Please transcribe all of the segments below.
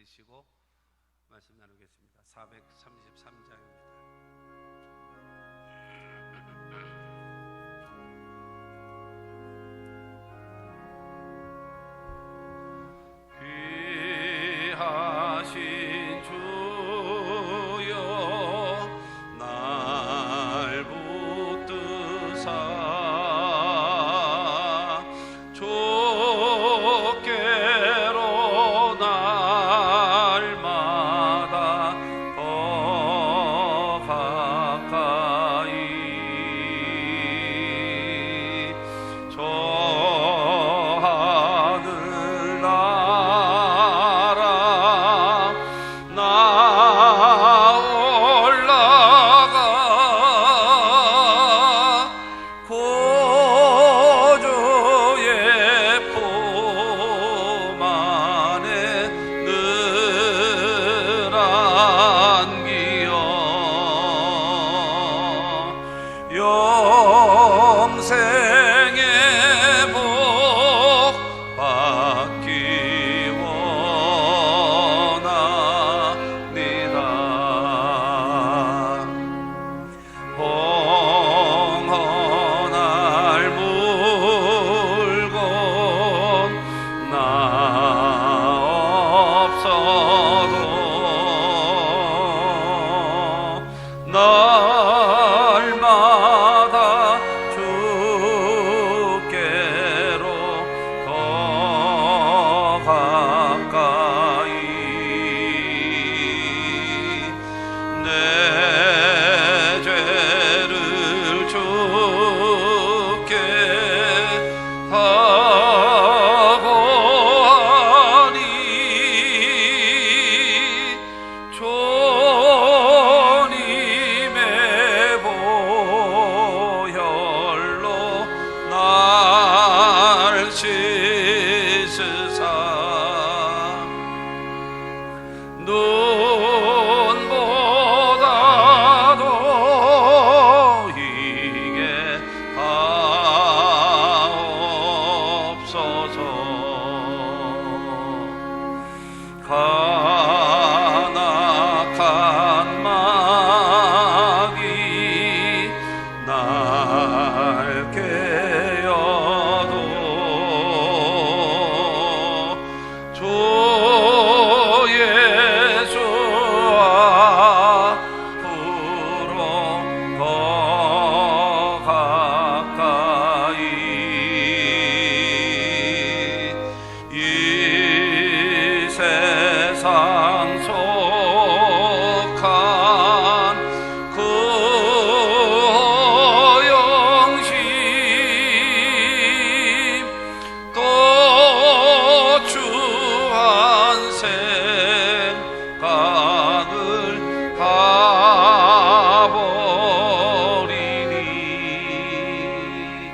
드시고 말씀 나누겠습니다. 433장입니다. 귀하신 주여 날 붙드사 좁게로 날마다 더 가까이 저 하늘 나라 나 올라가 구주의 품 안에 늘 안기어 영생의 복 받기 원합니다. 펑헌할 물건 나 없어도 날마다 주께로 더 가까이 내 죄를 주께 다 고하니 주님의 보혈로 날 씻으사 눈보다도 희게 하옵소서. 간악한 마귀 날 깨어도 주 예수 앞으로 더 가까이 이 세상 속한 그 영심 또 주한 생각을 가버리니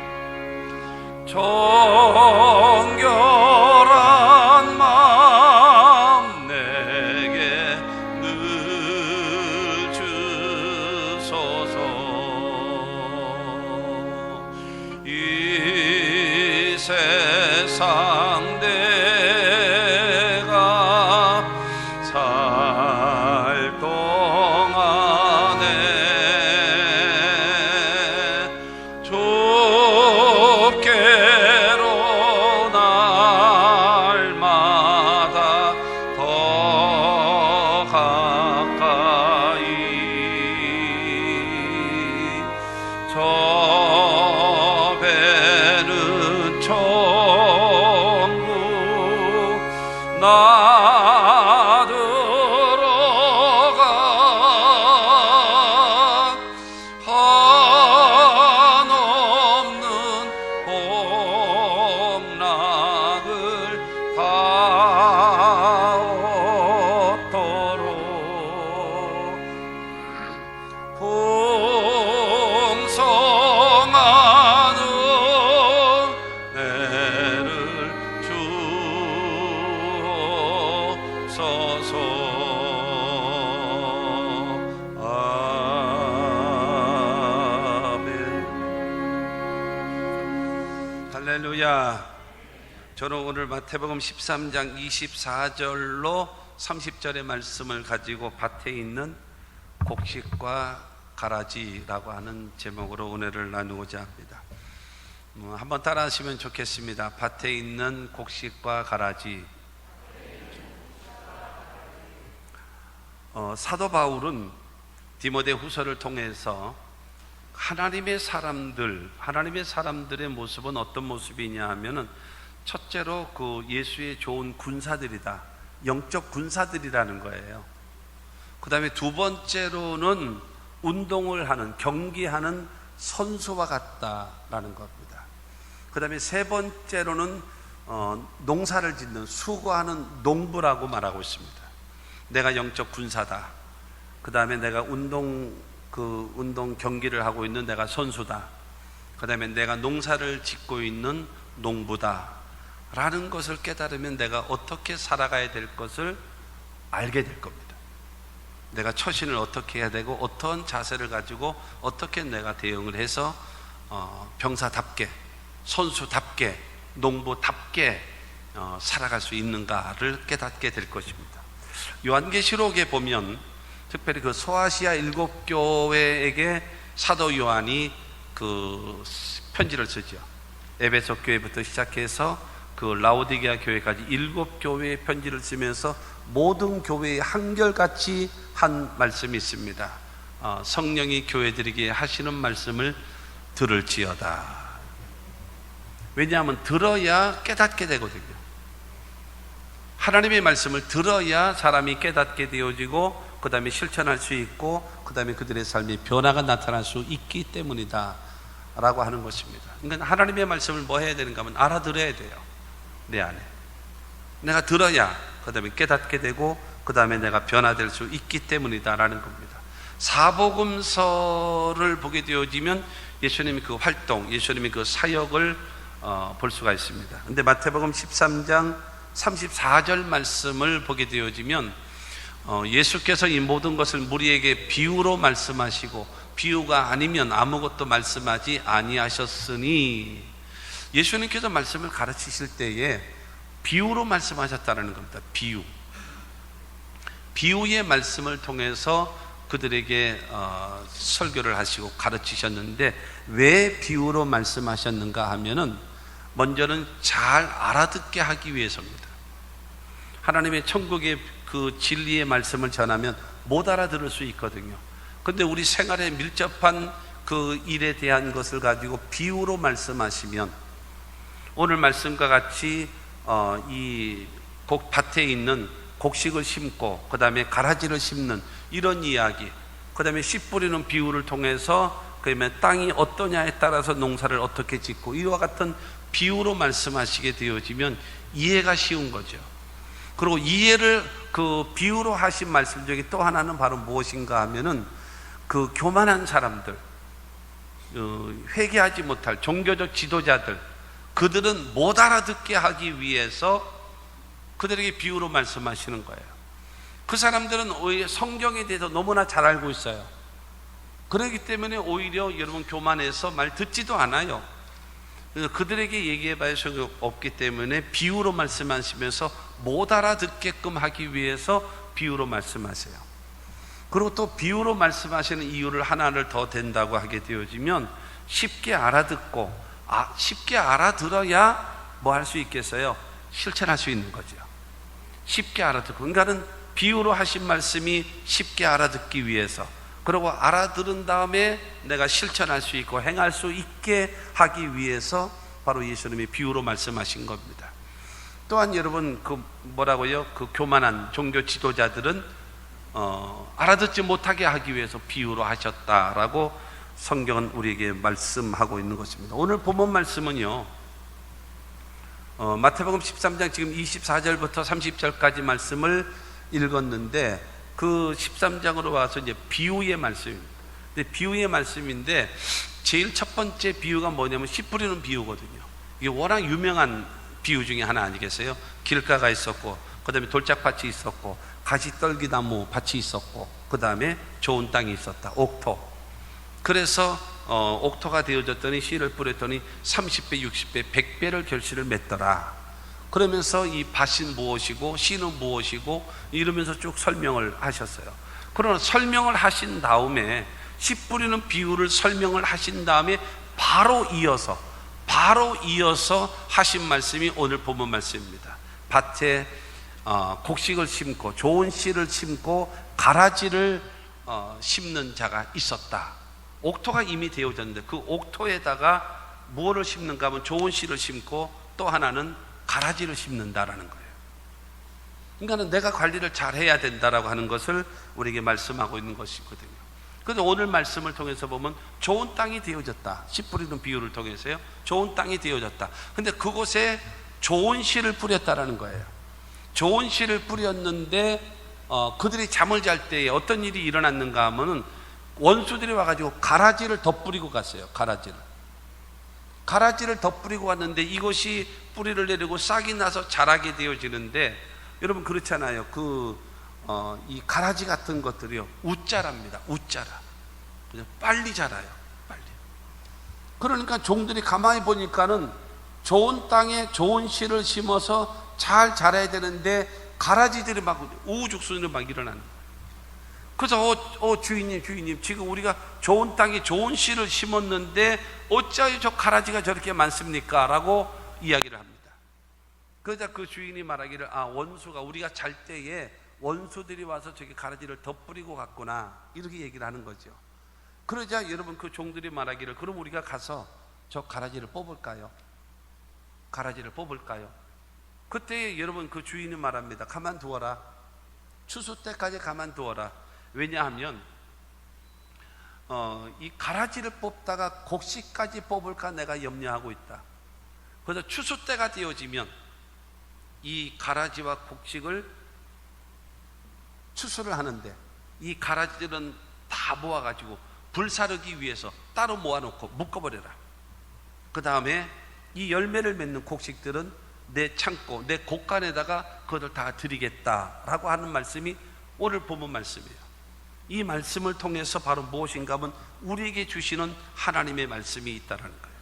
정결한 마음 내게 늘 주소서. 이 세상 내가 살 동안에 좁게로 날마다 더 가까이 저 배는 천국 나 들어가 한없는 복락을 다 얻도록 풍성한 은혜를 주옵소서. 아멘. 할렐루야. 저는 오늘 마태복음 13장 24절로 30절의 말씀을 가지고 밭에 있는 곡식과 가라지라고 하는 제목으로 은혜를 나누고자 합니다. 한번 따라 하시면 좋겠습니다. 밭에 있는 곡식과 가라지. 사도 바울은 디모데 후서를 통해서 하나님의 사람들의 모습은 어떤 모습이냐 하면은 첫째로 그 예수의 좋은 군사들이다, 영적 군사들이라는 거예요. 그 다음에 두 번째로는 운동을 하는, 경기하는 선수와 같다라는 겁니다. 그 다음에 세 번째로는 농사를 짓는, 수고하는 농부라고 말하고 있습니다. 내가 영적 군사다. 그 다음에 내가 운동 경기를 하고 있는 내가 선수다. 그 다음에 내가 농사를 짓고 있는 농부다 라는 것을 깨달으면 내가 어떻게 살아가야 될 것을 알게 될 겁니다. 내가 처신을 어떻게 해야 되고 어떤 자세를 가지고 어떻게 내가 대응을 해서 병사답게, 선수답게, 농부답게 살아갈 수 있는가를 깨닫게 될 것입니다. 요한계시록에 보면 특별히 그 소아시아 7교회에게 사도 요한이 그 편지를 쓰죠. 에베소 교회부터 시작해서 그 라오디게아 교회까지 7교회에 편지를 쓰면서 모든 교회에 한결같이 한 말씀이 있습니다. 성령이 교회들에게 하시는 말씀을 들을지어다. 왜냐하면 들어야 깨닫게 되거든요. 하나님의 말씀을 들어야 사람이 깨닫게 되어지고 그 다음에 실천할 수 있고 그 다음에 그들의 삶에 변화가 나타날 수 있기 때문이다 라고 하는 것입니다. 그러니까 하나님의 말씀을 뭐 해야 되는가 하면 알아들어야 돼요. 내 안에 내가 들어야 그 다음에 깨닫게 되고 그 다음에 내가 변화될 수 있기 때문이다 라는 겁니다. 사복음서를 보게 되어지면 예수님의 그 활동, 예수님의 그 사역을 볼 수가 있습니다. 근데 마태복음 13장 34절 말씀을 보게 되어지면 예수께서 이 모든 것을 무리에게 비유로 말씀하시고 비유가 아니면 아무것도 말씀하지 아니하셨으니, 예수님께서 말씀을 가르치실 때에 비유로 말씀하셨다는 겁니다. 비유의 말씀을 통해서 그들에게 설교를 하시고 가르치셨는데, 왜 비유로 말씀하셨는가 하면은 먼저는 잘 알아듣게 하기 위해서입니다. 하나님의 천국의 그 진리의 말씀을 전하면 못 알아들을 수 있거든요. 근데 우리 생활에 밀접한 그 일에 대한 것을 가지고 비유로 말씀하시면, 오늘 말씀과 같이 이 밭에 있는 곡식을 심고 그 다음에 가라지를 심는 이런 이야기, 그 다음에 씨 뿌리는 비유를 통해서 그러면 땅이 어떠냐에 따라서 농사를 어떻게 짓고, 이와 같은 비유로 말씀하시게 되어지면 이해가 쉬운 거죠. 그리고 이해를 그 비유로 하신 말씀 중에 또 하나는 바로 무엇인가 하면은 그 교만한 사람들, 회개하지 못할 종교적 지도자들, 그들은 못 알아듣게 하기 위해서 그들에게 비유로 말씀하시는 거예요. 그 사람들은 오히려 성경에 대해서 너무나 잘 알고 있어요. 그렇기 때문에 오히려 여러분 교만해서 말 듣지도 않아요. 그들에게 얘기해 봐야 소용이 없기 때문에 비유로 말씀하시면서 못 알아듣게끔 하기 위해서 비유로 말씀하세요. 그리고 또 비유로 말씀하시는 이유를 하나를 더 댄다고 하게 되어지면 쉽게 알아듣고, 쉽게 알아들어야 뭐 할 수 있겠어요? 실천할 수 있는 거죠. 쉽게 알아듣고, 그러니까는 비유로 하신 말씀이 쉽게 알아듣기 위해서, 그리고 알아들은 다음에 내가 실천할 수 있고 행할 수 있게 하기 위해서 바로 예수님이 비유로 말씀하신 겁니다. 또한 여러분 그 교만한 종교 지도자들은 알아듣지 못하게 하기 위해서 비유로 하셨다라고 성경은 우리에게 말씀하고 있는 것입니다. 오늘 본문 말씀은요, 마태복음 13장 지금 24절부터 30절까지 말씀을 읽었는데, 그 13장으로 와서 이제 비유의 말씀입니다. 근데 비유의 말씀인데 제일 첫 번째 비유가 뭐냐면 씨 뿌리는 비유거든요. 이게 워낙 유명한 비유 중에 하나 아니겠어요? 길가가 있었고, 그 다음에 돌짝밭이 있었고, 가시떨기나무 밭이 있었고, 그 다음에 좋은 땅이 있었다. 옥토. 그래서 옥토가 되어졌더니 씨를 뿌렸더니 30배, 60배, 100배를 결실을 맺더라. 그러면서 이 밭은 무엇이고 씨는 무엇이고 이러면서 쭉 설명을 하셨어요. 그러나 설명을 하신 다음에 씨 뿌리는 비유를 설명을 하신 다음에 바로 이어서 하신 말씀이 오늘 본문 말씀입니다. 밭에 곡식을 심고 좋은 씨를 심고 가라지를 심는 자가 있었다. 옥토가 이미 되어졌는데 그 옥토에다가 무엇을 심는가 하면 좋은 씨를 심고 또 하나는 가라지를 심는다라는 거예요. 그러니까 내가 관리를 잘 해야 된다라고 하는 것을 우리에게 말씀하고 있는 것이거든요. 그런데 오늘 말씀을 통해서 보면 좋은 땅이 되어졌다. 씨 뿌리는 비유를 통해서요. 좋은 땅이 되어졌다. 근데 그곳에 좋은 씨를 뿌렸다라는 거예요. 좋은 씨를 뿌렸는데 그들이 잠을 잘 때에 어떤 일이 일어났는가 하면은 원수들이 와가지고 가라지를 덧뿌리고 갔어요. 가라지를 덧뿌리고 왔는데 이것이 뿌리를 내리고 싹이 나서 자라게 되어지는데, 여러분 그렇잖아요. 이 가라지 같은 것들이요, 웃자랍니다. 웃자라. 그냥 빨리 자라요. 빨리. 그러니까 종들이 가만히 보니까는 좋은 땅에 좋은 씨를 심어서 잘 자라야 되는데 가라지들이 막 우후죽순으로 막 일어나는 거예요. 그래서 주인님 지금 우리가 좋은 땅에 좋은 씨를 심었는데 어찌하여 저 가라지가 저렇게 많습니까? 라고 이야기를 합니다. 그러자 그 주인이 말하기를, 원수가 우리가 잘 때에 원수들이 와서 저기 가라지를 덧뿌리고 갔구나, 이렇게 얘기를 하는 거죠. 그러자 여러분 그 종들이 말하기를, 그럼 우리가 가서 저 가라지를 뽑을까요? 그때 여러분 그 주인이 말합니다. 가만두어라. 추수 때까지 가만두어라. 왜냐하면 이 가라지를 뽑다가 곡식까지 뽑을까 내가 염려하고 있다. 그래서 추수 때가 되어지면 이 가라지와 곡식을 추수를 하는데 이 가라지들은 다 모아가지고 불사르기 위해서 따로 모아놓고 묶어버려라. 그 다음에 이 열매를 맺는 곡식들은 내 창고, 내 곳간에다가 그것을 다 드리겠다라고 하는 말씀이 오늘 본문 말씀이에요. 이 말씀을 통해서 바로 무엇인가 하면 우리에게 주시는 하나님의 말씀이 있다는 거예요.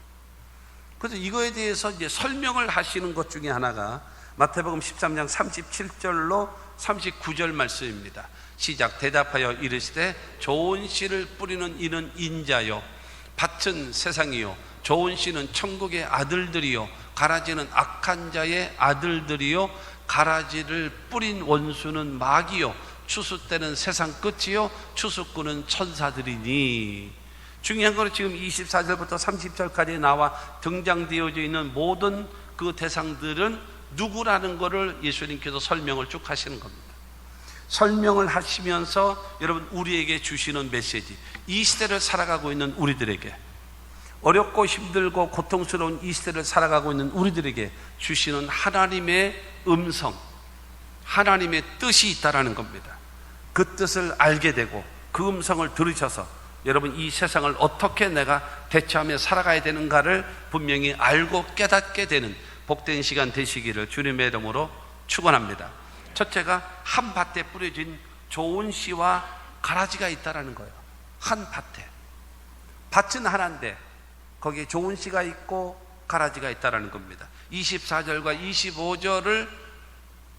그래서 이거에 대해서 이제 설명을 하시는 것 중에 하나가 마태복음 13장 37절로 39절 말씀입니다. 시작. 대답하여 이르시되 좋은 씨를 뿌리는 이는 인자요, 밭은 세상이요, 좋은 씨는 천국의 아들들이요, 가라지는 악한 자의 아들들이요, 가라지를 뿌린 원수는 마귀요, 추수 때는 세상 끝이요, 추수꾼은 천사들이니. 중요한 거는 지금 24절부터 30절까지 나와 등장되어져 있는 모든 그 대상들은 누구라는 것을 예수님께서 설명을 쭉 하시는 겁니다. 설명을 하시면서 여러분 우리에게 주시는 메시지, 이 시대를 살아가고 있는 우리들에게, 어렵고 힘들고 고통스러운 이 시대를 살아가고 있는 우리들에게 주시는 하나님의 음성, 하나님의 뜻이 있다라는 겁니다. 그 뜻을 알게 되고 그 음성을 들으셔서 여러분 이 세상을 어떻게 내가 대처하며 살아가야 되는가를 분명히 알고 깨닫게 되는 복된 시간 되시기를 주님의 이름으로 축원합니다. 첫째가 한 밭에 뿌려진 좋은 씨와 가라지가 있다라는 거예요. 한 밭에. 밭은 하나인데 거기에 좋은 씨가 있고 가라지가 있다라는 겁니다. 24절과 25절을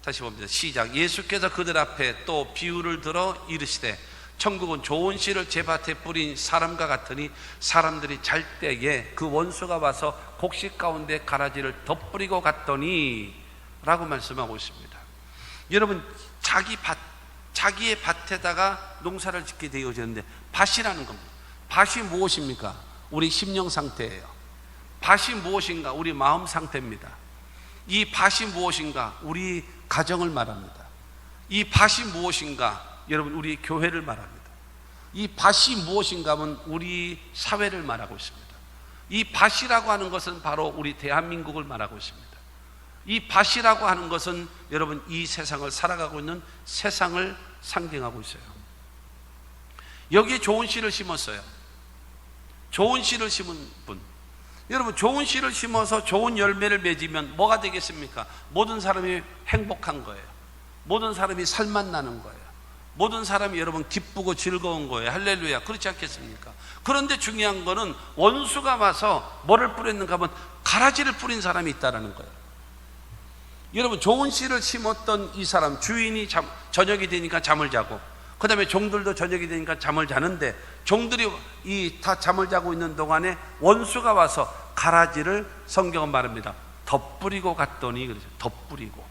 다시 봅니다. 시작. 예수께서 그들 앞에 또 비유를 들어 이르시되 천국은 좋은 씨를 제 밭에 뿌린 사람과 같으니 사람들이 잘 때에 그 원수가 와서 곡식 가운데 가라지를 덧뿌리고 갔더니 라고 말씀하고 있습니다. 여러분 자기의 밭에다가 농사를 짓게 되어졌는데 밭이라는 겁니다. 밭이 무엇입니까? 우리 심령 상태예요. 밭이 무엇인가? 우리 마음 상태입니다. 이 밭이 무엇인가? 우리 가정을 말합니다. 이 밭이 무엇인가? 여러분 우리 교회를 말합니다. 이 밭이 무엇인가 하면 우리 사회를 말하고 있습니다. 이 밭이라고 하는 것은 바로 우리 대한민국을 말하고 있습니다. 이 밭이라고 하는 것은 여러분 이 세상을 살아가고 있는 세상을 상징하고 있어요. 여기에 좋은 씨를 심었어요. 좋은 씨를 심은 분, 여러분 좋은 씨를 심어서 좋은 열매를 맺으면 뭐가 되겠습니까? 모든 사람이 행복한 거예요. 모든 사람이 살맛 나는 거예요. 모든 사람이 여러분 기쁘고 즐거운 거예요. 할렐루야. 그렇지 않겠습니까? 그런데 중요한 거는 원수가 와서 뭐를 뿌렸는가 하면 가라지를 뿌린 사람이 있다는 거예요. 여러분, 좋은 씨를 심었던 이 사람, 주인이 저녁이 되니까 잠을 자고, 그 다음에 종들도 저녁이 되니까 잠을 자는데, 종들이 다 잠을 자고 있는 동안에 원수가 와서 가라지를, 성경은 말합니다, 덧뿌리고 갔더니, 그러죠. 덧뿌리고.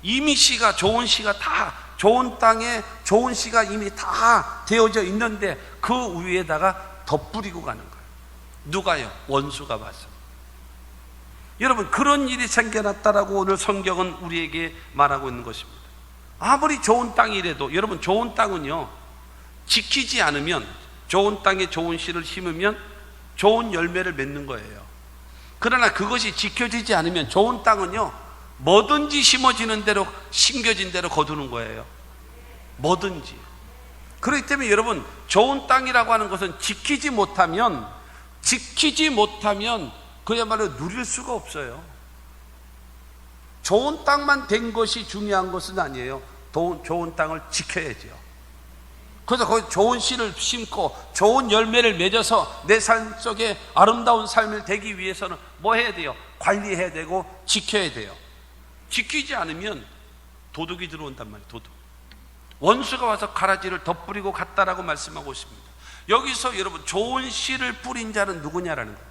이미 씨가, 좋은 씨가 다, 좋은 땅에 좋은 씨가 이미 다 되어져 있는데 그 위에다가 덧뿌리고 가는 거예요. 누가요? 원수가 와서. 여러분, 그런 일이 생겨났다라고 오늘 성경은 우리에게 말하고 있는 것입니다. 아무리 좋은 땅이라도, 여러분, 좋은 땅은요, 지키지 않으면, 좋은 땅에 좋은 씨를 심으면 좋은 열매를 맺는 거예요. 그러나 그것이 지켜지지 않으면 좋은 땅은요, 뭐든지 심어지는 대로, 심겨진 대로 거두는 거예요. 뭐든지. 그렇기 때문에 여러분, 좋은 땅이라고 하는 것은 지키지 못하면 그야말로 누릴 수가 없어요. 좋은 땅만 된 것이 중요한 것은 아니에요. 좋은 땅을 지켜야죠. 그래서 거기 좋은 씨를 심고 좋은 열매를 맺어서 내 삶 속에 아름다운 삶을 되기 위해서는 뭐 해야 돼요? 관리해야 되고 지켜야 돼요. 지키지 않으면 도둑이 들어온단 말이에요. 도둑. 원수가 와서 가라지를 덧뿌리고 갔다라고 말씀하고 있습니다. 여기서 여러분, 좋은 씨를 뿌린 자는 누구냐라는 거예요.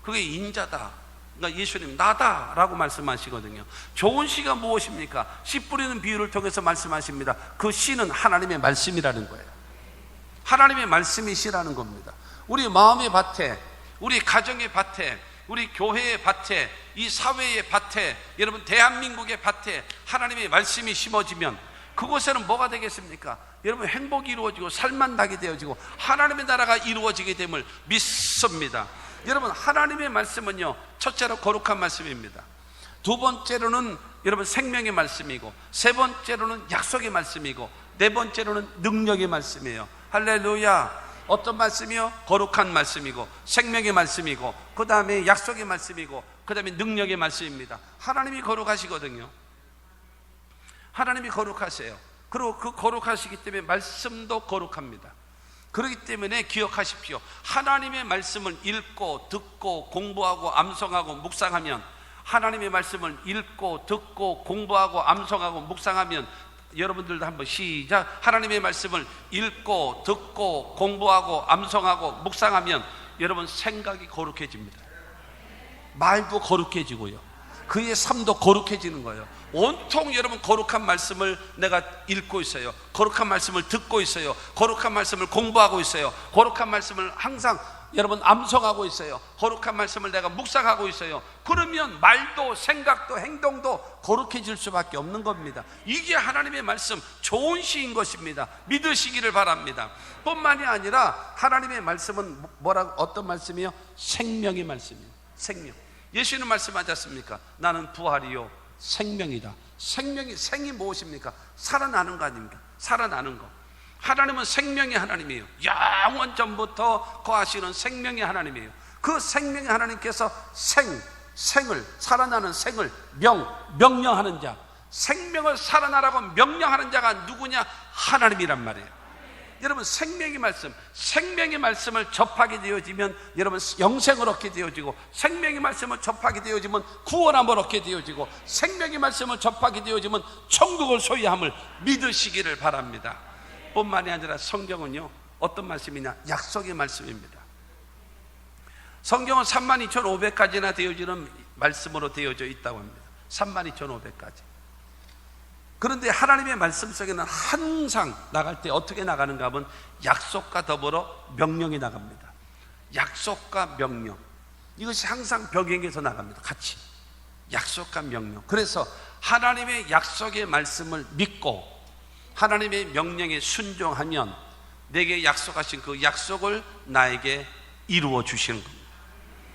그게 인자다. 그러니까 예수님 나다라고 말씀하시거든요. 좋은 씨가 무엇입니까? 씨 뿌리는 비유를 통해서 말씀하십니다. 그 씨는 하나님의 말씀이라는 거예요. 하나님의 말씀이 씨라는 겁니다. 우리 마음의 밭에, 우리 가정의 밭에, 우리 교회의 밭에, 이 사회의 밭에, 여러분 대한민국의 밭에 하나님의 말씀이 심어지면 그곳에는 뭐가 되겠습니까? 여러분, 행복이 이루어지고 살만 나게 되어지고 하나님의 나라가 이루어지게 됨을 믿습니다. 여러분, 하나님의 말씀은요, 첫째로 거룩한 말씀입니다. 두 번째로는 여러분 생명의 말씀이고, 세 번째로는 약속의 말씀이고, 네 번째로는 능력의 말씀이에요. 할렐루야. 어떤 말씀이요? 거룩한 말씀이고, 생명의 말씀이고, 그 다음에 약속의 말씀이고, 그 다음에 능력의 말씀입니다. 하나님이 거룩하시거든요. 하나님이 거룩하세요. 그리고 그 거룩하시기 때문에 말씀도 거룩합니다. 그렇기 때문에 기억하십시오. 하나님의 말씀을 읽고 듣고 공부하고 암송하고 묵상하면, 하나님의 말씀을 읽고 듣고 공부하고 암송하고 묵상하면, 여러분들도 한번 시작. 하나님의 말씀을 읽고 듣고 공부하고 암송하고 묵상하면 여러분 생각이 거룩해집니다. 말도 거룩해지고요, 그의 삶도 거룩해지는 거예요. 온통 여러분 거룩한 말씀을 내가 읽고 있어요. 거룩한 말씀을 듣고 있어요. 거룩한 말씀을 공부하고 있어요. 거룩한 말씀을 항상 여러분 암송하고 있어요. 거룩한 말씀을 내가 묵상하고 있어요. 그러면 말도 생각도 행동도 거룩해질 수밖에 없는 겁니다. 이게 하나님의 말씀, 좋은 시인 것입니다. 믿으시기를 바랍니다. 뿐만이 아니라 하나님의 말씀은 어떤 말씀이요? 생명의 말씀이에요. 생명. 예수는 말씀하지 않습니까? 나는 부활이요 생명이다. 생이 무엇입니까? 살아나는 거 아닙니까? 살아나는 거. 하나님은 생명의 하나님이에요. 영원 전부터 거하시는 생명의 하나님이에요. 그 생명의 하나님께서 생을, 살아나는 생을 명령하는 자, 생명을 살아나라고 명령하는 자가 누구냐? 하나님이란 말이에요. 여러분, 생명의 말씀을 접하게 되어지면 여러분 영생을 얻게 되어지고, 생명의 말씀을 접하게 되어지면 구원함을 얻게 되어지고, 생명의 말씀을 접하게 되어지면 천국을 소유함을 믿으시기를 바랍니다. 뿐만이 아니라 성경은요, 어떤 말씀이냐? 약속의 말씀입니다. 성경은 32,500가지나 되어지는 말씀으로 되어져 있다고 합니다. 32,500가지. 그런데 하나님의 말씀 속에는 항상 나갈 때 어떻게 나가는가 하면 약속과 더불어 명령이 나갑니다. 약속과 명령, 이것이 항상 병행해서 나갑니다. 같이 약속과 명령. 그래서 하나님의 약속의 말씀을 믿고 하나님의 명령에 순종하면 내게 약속하신 그 약속을 나에게 이루어 주시는 겁니다.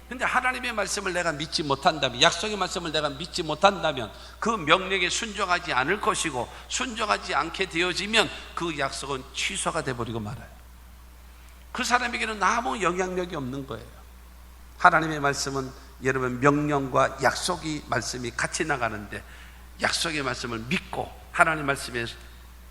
근데 하나님의 말씀을 내가 믿지 못한다면, 약속의 말씀을 내가 믿지 못한다면 그 명령에 순종하지 않을 것이고, 순종하지 않게 되어지면 그 약속은 취소가 되어버리고 말아요. 그 사람에게는 아무 영향력이 없는 거예요. 하나님의 말씀은 여러분 명령과 약속이 말씀이 같이 나가는데, 약속의 말씀을 믿고 하나님의 말씀에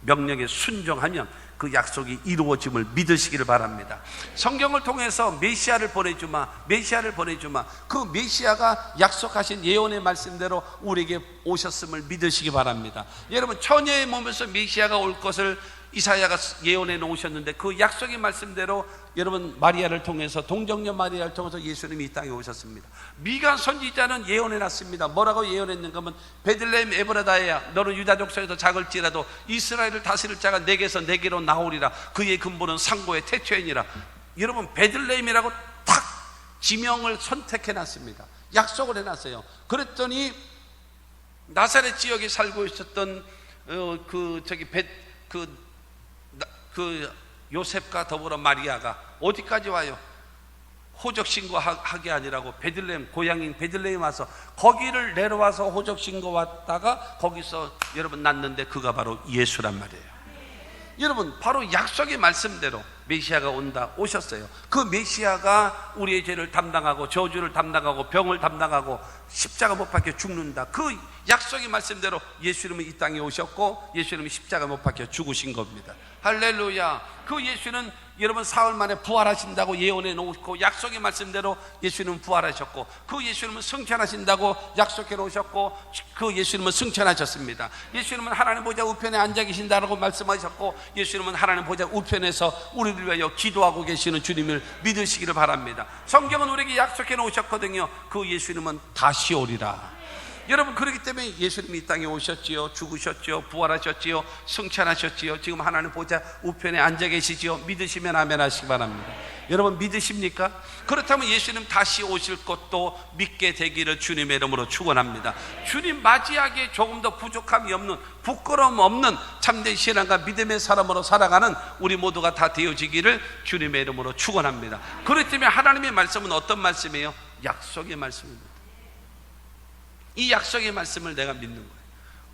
명령에 순종하면 그 약속이 이루어짐을 믿으시기를 바랍니다. 성경을 통해서 메시아를 보내주마, 메시아를 보내주마. 그 메시아가 약속하신 예언의 말씀대로 우리에게 오셨음을 믿으시기 바랍니다. 여러분, 처녀의 몸에서 메시아가 올 것을 이사야가 예언해 놓으셨는데 그 약속의 말씀대로 여러분 마리아를 통해서, 동정녀 마리아를 통해서 예수님이 이 땅에 오셨습니다. 미가 선지자는 예언해 놨습니다. 뭐라고 예언했는가 하면, 베들레헴 에브라다야, 너는 유다 족속에서 작을지라도 이스라엘을 다스릴 자가 내게서 내게로 나오리라. 그의 근본은 상고의 태초이니라. 여러분, 베들레헴이라고 탁 지명을 선택해 놨습니다. 약속을 해 놨어요. 그랬더니 나사렛 지역에 살고 있었던 요셉과 더불어 마리아가 어디까지 와요? 호적 신고하게 아니라고 베들레헴, 고향인 베들레헴 와서 거기를 내려와서 호적 신고 왔다가 거기서 여러분 낳는데 그가 바로 예수란 말이에요. 여러분, 바로 약속의 말씀대로 메시아가 오셨어요. 그 메시아가 우리의 죄를 담당하고 저주를 담당하고 병을 담당하고 십자가 못 박혀 죽는다. 그 약속의 말씀대로 예수님은 이 땅에 오셨고 예수님은 십자가 못 박혀 죽으신 겁니다. 할렐루야. 그 예수는 여러분 사흘 만에 부활하신다고 예언해 놓으셨고 약속의 말씀대로 예수님은 부활하셨고, 그 예수님은 승천하신다고 약속해 놓으셨고 그 예수님은 승천하셨습니다. 예수님은 하나님 보좌 우편에 앉아 계신다라고 말씀하셨고 예수님은 하나님 보좌 우편에서 우리를 위하여 기도하고 계시는 주님을 믿으시기를 바랍니다. 성경은 우리에게 약속해 놓으셨거든요. 그 예수님은 다시 오리라. 여러분, 그렇기 때문에 예수님이 이 땅에 오셨지요, 죽으셨지요, 부활하셨지요, 승천하셨지요, 지금 하나님 보좌 우편에 앉아 계시지요. 믿으시면 아멘 하시기 바랍니다. 여러분, 믿으십니까? 그렇다면 예수님 다시 오실 것도 믿게 되기를 주님의 이름으로 축원합니다. 주님 맞이하기에 조금 더 부족함이 없는, 부끄러움 없는 참된 신앙과 믿음의 사람으로 살아가는 우리 모두가 다 되어지기를 주님의 이름으로 축원합니다. 그렇기 때문에 하나님의 말씀은 어떤 말씀이에요? 약속의 말씀입니다. 이 약속의 말씀을 내가 믿는 거예요.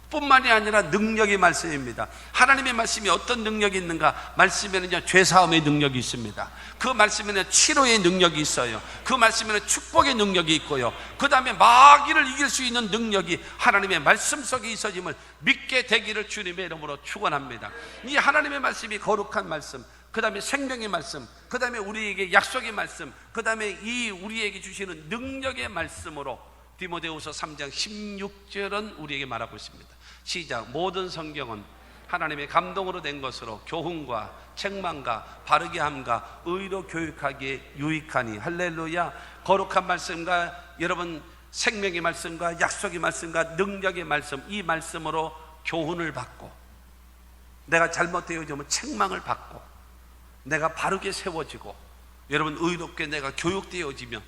뿐만이 아니라 능력의 말씀입니다. 하나님의 말씀이 어떤 능력이 있는가? 말씀에는요, 죄사함의 능력이 있습니다. 그 말씀에는 치료의 능력이 있어요. 그 말씀에는 축복의 능력이 있고요. 그 다음에 마귀를 이길 수 있는 능력이 하나님의 말씀 속에 있어짐을 믿게 되기를 주님의 이름으로 축원합니다. 이 하나님의 말씀이 거룩한 말씀, 그 다음에 생명의 말씀, 그 다음에 우리에게 약속의 말씀, 그 다음에 이 우리에게 주시는 능력의 말씀으로 디모데후서 3장 16절은 우리에게 말하고 있습니다. 시작. 모든 성경은 하나님의 감동으로 된 것으로 교훈과 책망과 바르게 함과 의로 교육하기에 유익하니. 할렐루야. 거룩한 말씀과 여러분 생명의 말씀과 약속의 말씀과 능력의 말씀, 이 말씀으로 교훈을 받고, 내가 잘못되어지면 책망을 받고, 내가 바르게 세워지고, 여러분 의롭게 내가 교육되어지면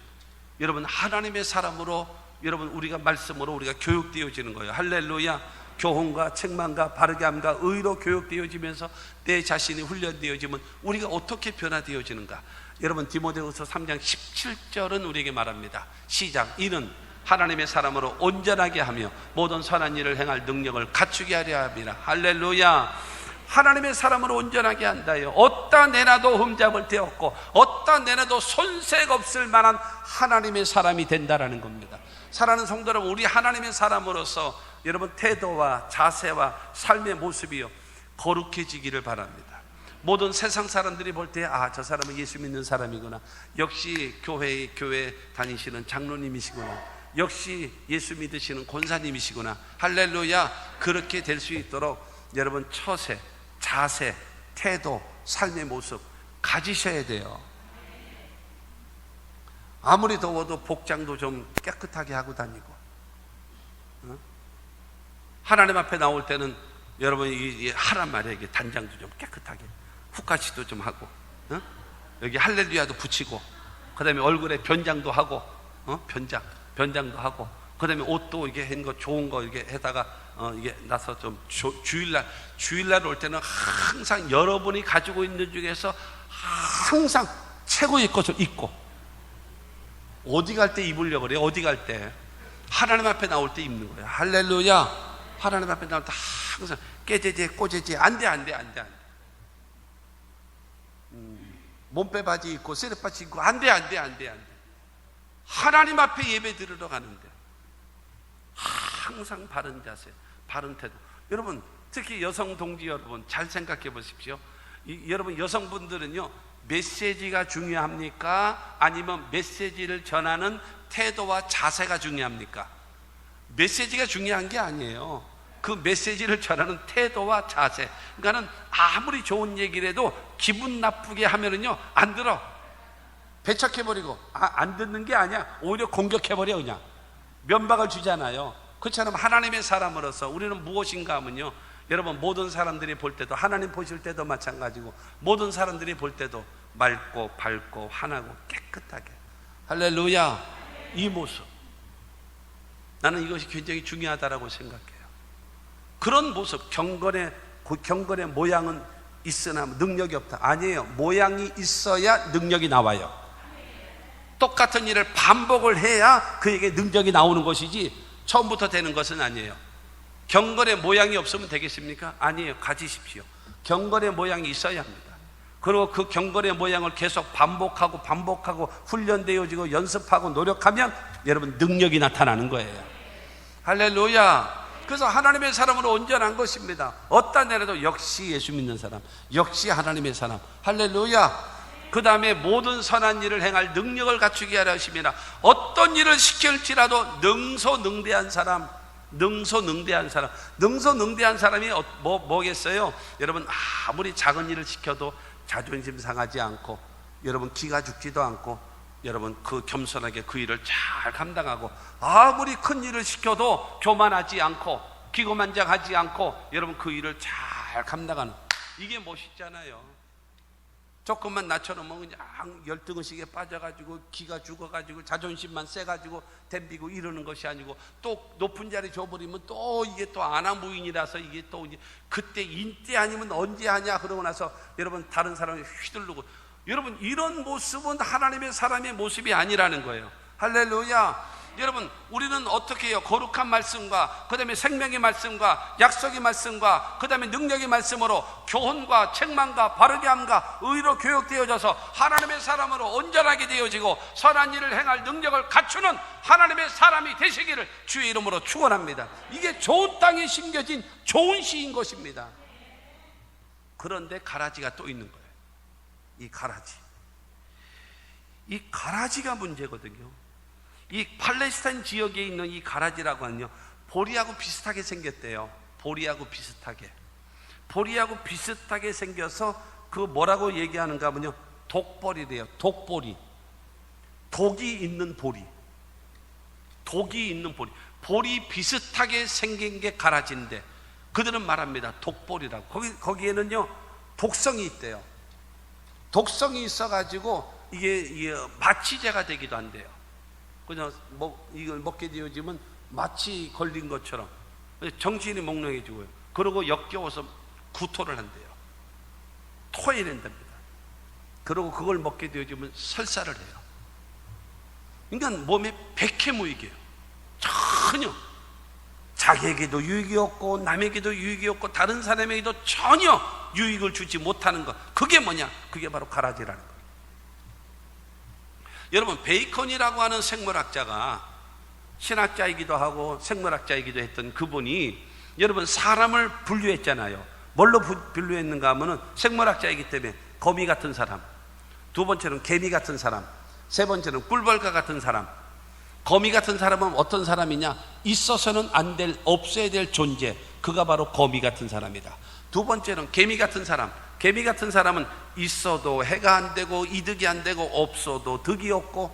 여러분 하나님의 사람으로, 여러분 우리가 말씀으로 우리가 교육되어지는 거예요. 할렐루야. 교훈과 책망과 바르게 함과 의로 교육되어지면서 내 자신이 훈련되어지면 우리가 어떻게 변화되어지는가? 여러분 디모데후서 3장 17절은 우리에게 말합니다. 시작. 이는 하나님의 사람으로 온전하게 하며 모든 선한 일을 행할 능력을 갖추게 하려 함이라. 할렐루야. 하나님의 사람으로 온전하게 한다요. 어디다 내놔도 흠잡을 데 없고 어디다 내놔도 손색 없을 만한 하나님의 사람이 된다라는 겁니다. 사랑하는 성도 여러분, 우리 하나님의 사람으로서 여러분 태도와 자세와 삶의 모습이요 거룩해지기를 바랍니다. 모든 세상 사람들이 볼 때 아, 저 사람은 예수 믿는 사람이구나, 역시 교회 다니시는 장로님이시구나, 역시 예수 믿으시는 권사님이시구나. 할렐루야. 그렇게 될 수 있도록 여러분 처세, 자세, 태도, 삶의 모습 가지셔야 돼요. 아무리 더워도 복장도 좀 깨끗하게 하고 다니고, 하나님 앞에 나올 때는 여러분 하란 말이에요. 이게 단장도 좀 깨끗하게, 훅가시도 좀 하고, 여기 할렐루야도 붙이고, 그 다음에 얼굴에 변장도 하고, 변장도 하고, 그 다음에 옷도 이게 한 거 좋은 거 이게 해다가 이게 나서 좀 주일날 올 때는 항상 여러분이 가지고 있는 중에서 항상 최고의 것을 입고, 어디 갈 때 입으려고 그래요? 어디 갈 때? 하나님 앞에 나올 때 입는 거예요. 할렐루야. 하나님 앞에 나올 때 항상 깨제제 꼬제제 안돼. 몸빼 바지 입고 쓰레빠지 입고 안돼. 하나님 앞에 예배 드리러 가는데 항상 바른 자세, 바른 태도. 여러분 특히 여성 동지 여러분 잘 생각해 보십시오. 여러분 여성분들은요, 메시지가 중요합니까? 아니면 메시지를 전하는 태도와 자세가 중요합니까? 메시지가 중요한 게 아니에요. 그 메시지를 전하는 태도와 자세. 그러니까는 아무리 좋은 얘기를 해도 기분 나쁘게 하면은요, 안 들어. 배척해버리고, 안 듣는 게 아니야. 오히려 공격해버려, 그냥. 면박을 주잖아요. 그렇잖아요. 하나님의 사람으로서 우리는 무엇인가 하면요, 여러분 모든 사람들이 볼 때도, 하나님 보실 때도 마찬가지고, 모든 사람들이 볼 때도 맑고 밝고 환하고 깨끗하게, 할렐루야, 이 모습, 나는 이것이 굉장히 중요하다라고 생각해요. 그런 모습, 경건의 모양은 있으나 능력이 없다, 아니에요. 모양이 있어야 능력이 나와요. 똑같은 일을 반복을 해야 그에게 능력이 나오는 것이지 처음부터 되는 것은 아니에요. 경건의 모양이 없으면 되겠습니까? 아니에요. 가지십시오. 경건의 모양이 있어야 합니다. 그리고 그 경건의 모양을 계속 반복하고 훈련되어지고 연습하고 노력하면 여러분 능력이 나타나는 거예요. 할렐루야. 그래서 하나님의 사람으로 온전한 것입니다. 어떤 애라도 역시 예수 믿는 사람, 역시 하나님의 사람, 할렐루야. 그 다음에 모든 선한 일을 행할 능력을 갖추게 하려 하심이라. 어떤 일을 시킬지라도 능소능대한 사람, 능소능대한 사람이 뭐겠어요? 여러분 아무리 작은 일을 시켜도 자존심 상하지 않고, 여러분 기가 죽지도 않고, 여러분 그 겸손하게 그 일을 잘 감당하고, 아무리 큰 일을 시켜도 교만하지 않고 기고만장하지 않고, 여러분 그 일을 잘 감당하는, 이게 멋있잖아요. 조금만 나처럼 그냥 열등의식에 빠져가지고 기가 죽어가지고 자존심만 세가지고 덤비고 이러는 것이 아니고, 또 높은 자리 줘버리면 또 이게 또 아나무인이라서 이게 또 이제 그때 인때 아니면 언제 하냐 그러고 나서 여러분 다른 사람이 휘두르고, 여러분 이런 모습은 하나님의 사람의 모습이 아니라는 거예요. 할렐루야. 여러분 우리는 어떻게 해요? 거룩한 말씀과 그 다음에 생명의 말씀과 약속의 말씀과 그 다음에 능력의 말씀으로 교훈과 책망과 바르게 함과 의로 교육되어져서 하나님의 사람으로 온전하게 되어지고 선한 일을 행할 능력을 갖추는 하나님의 사람이 되시기를 주의 이름으로 축원합니다. 이게 좋은 땅에 심겨진 좋은 씨인 것입니다. 그런데 가라지가 또 있는 거예요. 이 가라지가 문제거든요. 이 팔레스타인 지역에 있는 이 가라지라고 하는요, 보리하고 비슷하게 생겼대요. 보리하고 비슷하게 생겨서 그 뭐라고 얘기하는가 하면요, 독보리래요. 독보리. 독이 있는 보리. 보리 비슷하게 생긴 게 가라지인데 그들은 말합니다. 독보리라고. 거기에는요 독성이 있대요. 독성이 있어가지고 이게 마취제가 되기도 한대요. 그냥 이걸 먹게 되어지면 마취 걸린 것처럼 정신이 몽롱해지고요. 그러고 역겨워서 구토를 한대요. 토해낸답니다. 그러고 그걸 먹게 되어지면 설사를 해요. 그러니까 몸에 백해무익이에요. 전혀 자기에게도 유익이 없고 남에게도 유익이 없고 다른 사람에게도 전혀 유익을 주지 못하는 것, 그게 뭐냐? 그게 바로 가라지라는 거예요. 여러분 베이컨이라고 하는 생물학자가, 신학자이기도 하고 생물학자이기도 했던 그분이 여러분 사람을 분류했잖아요. 뭘로 분류했는가 하면은 생물학자이기 때문에 거미 같은 사람, 두 번째는 개미 같은 사람, 세 번째는 꿀벌과 같은 사람. 거미 같은 사람은 어떤 사람이냐? 있어서는 안 될, 없어야 될 존재, 그가 바로 거미 같은 사람이다. 두 번째는 개미 같은 사람. 개미 같은 사람은 있어도 해가 안 되고 이득이 안 되고 없어도 득이 없고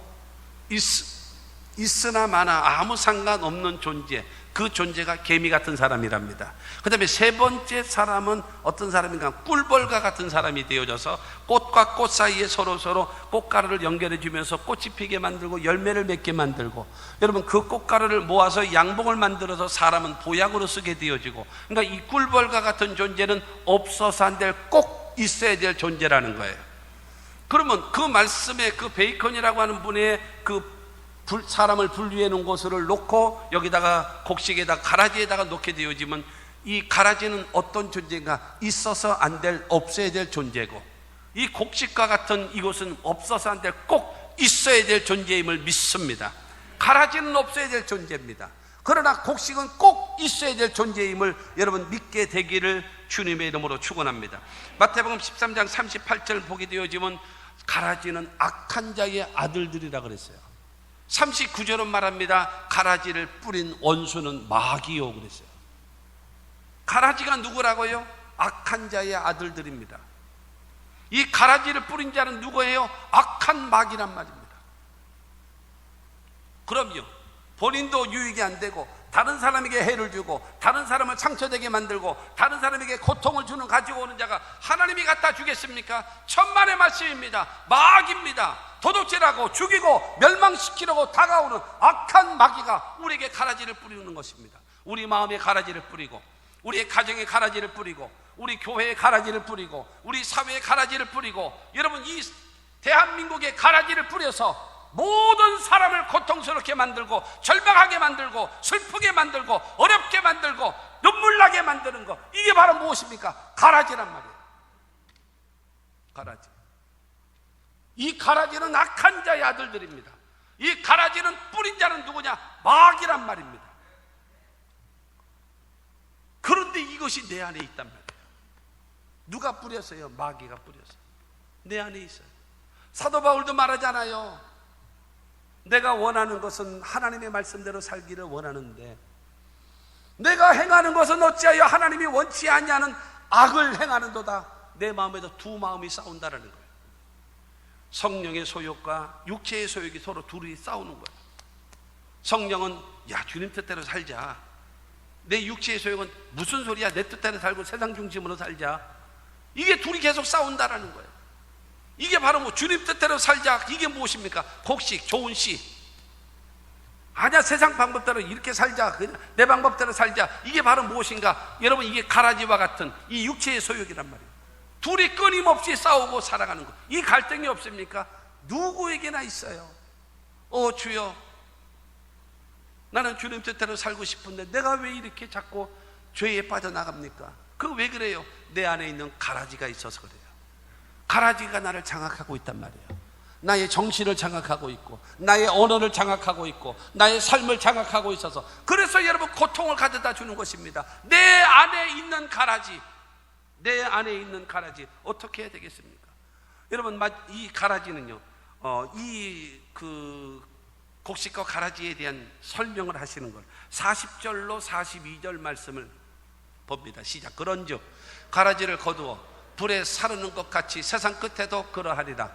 있으나 마나 아무 상관없는 존재, 그 존재가 개미 같은 사람이랍니다. 그 다음에 세 번째 사람은 어떤 사람인가? 꿀벌과 같은 사람이 되어져서 꽃과 꽃 사이에 서로 꽃가루를 연결해 주면서 꽃이 피게 만들고 열매를 맺게 만들고, 여러분 그 꽃가루를 모아서 양봉을 만들어서 사람은 보약으로 쓰게 되어지고, 그러니까 이 꿀벌과 같은 존재는 없어서 안 될, 꼭 있어야 될 존재라는 거예요. 그러면 그 말씀에 그 베이컨이라고 하는 분의 그 사람을 분류해 놓은 곳을 놓고 여기다가 곡식에다가 가라지에다가 놓게 되어지면, 이 가라지는 어떤 존재인가? 있어서 안 될, 없어야 될 존재고, 이 곡식과 같은 이곳은 없어서 안 될, 꼭 있어야 될 존재임을 믿습니다. 가라지는 없어야 될 존재입니다. 그러나 곡식은 꼭 있어야 될 존재임을 여러분 믿게 되기를 주님의 이름으로 축원합니다. 마태복음 13장 38절 보게 되어지면 가라지는 악한 자의 아들들이라 그랬어요. 39절은 말합니다. 가라지를 뿌린 원수는 마귀요 그랬어요. 가라지가 누구라고요? 악한 자의 아들들입니다. 이 가라지를 뿌린 자는 누구예요? 악한 마귀란 말입니다. 그럼요, 본인도 유익이 안 되고 다른 사람에게 해를 주고 다른 사람을 상처되게 만들고 다른 사람에게 고통을 주는 가지고 오는 자가 하나님이 갖다 주겠습니까? 천만의 말씀입니다. 마귀입니다. 도둑질하고 죽이고 멸망시키려고 다가오는 악한 마귀가 우리에게 가라지를 뿌리는 것입니다. 우리 마음에 가라지를 뿌리고 우리의 가정에 가라지를 뿌리고 우리 교회에 가라지를 뿌리고 우리 사회에 가라지를 뿌리고 여러분 이 대한민국에 가라지를 뿌려서 모든 사람을 고통스럽게 만들고 절망하게 만들고 슬프게 만들고 어렵게 만들고 눈물 나게 만드는 것, 이게 바로 무엇입니까? 가라지란 말이에요. 가라지. 이 가라지는 악한 자의 아들들입니다. 이 가라지는 뿌린 자는 누구냐? 마귀란 말입니다. 그런데 이것이 내 안에 있단 말이에요. 누가 뿌렸어요? 마귀가 뿌렸어요. 내 안에 있어요. 사도 바울도 말하잖아요. 내가 원하는 것은 하나님의 말씀대로 살기를 원하는데 내가 행하는 것은 어찌하여 하나님이 원치 아니하는 악을 행하는도다. 내 마음에도 두 마음이 싸운다라는 거예요. 성령의 소욕과 육체의 소욕이 서로 둘이 싸우는 거예요. 성령은 야 주님 뜻대로 살자. 내 육체의 소욕은 무슨 소리야, 내 뜻대로 살고 세상 중심으로 살자. 이게 둘이 계속 싸운다라는 거예요. 이게 바로 뭐 주님 뜻대로 살자, 이게 무엇입니까? 곡식, 좋은 씨. 아니야, 세상 방법대로 이렇게 살자, 내 방법대로 살자, 이게 바로 무엇인가? 여러분, 이게 가라지와 같은 이 육체의 소욕이란 말이에요. 둘이 끊임없이 싸우고 살아가는 것. 이 갈등이 없습니까? 누구에게나 있어요. 주여, 나는 주님 뜻대로 살고 싶은데 내가 왜 이렇게 자꾸 죄에 빠져나갑니까? 그거 왜 그래요? 내 안에 있는 가라지가 있어서 그래요. 가라지가 나를 장악하고 있단 말이에요. 나의 정신을 장악하고 있고 나의 언어를 장악하고 있고 나의 삶을 장악하고 있어서, 그래서 여러분 고통을 가져다 주는 것입니다. 내 안에 있는 가라지, 내 안에 있는 가라지 어떻게 해야 되겠습니까? 여러분, 이 가라지는요, 곡식과 가라지에 대한 설명을 하시는 걸 40절로 42절 말씀을 봅니다. 시작. 그런즉 가라지를 거두어 불에 사르는 것 같이 세상 끝에도 그러하리라.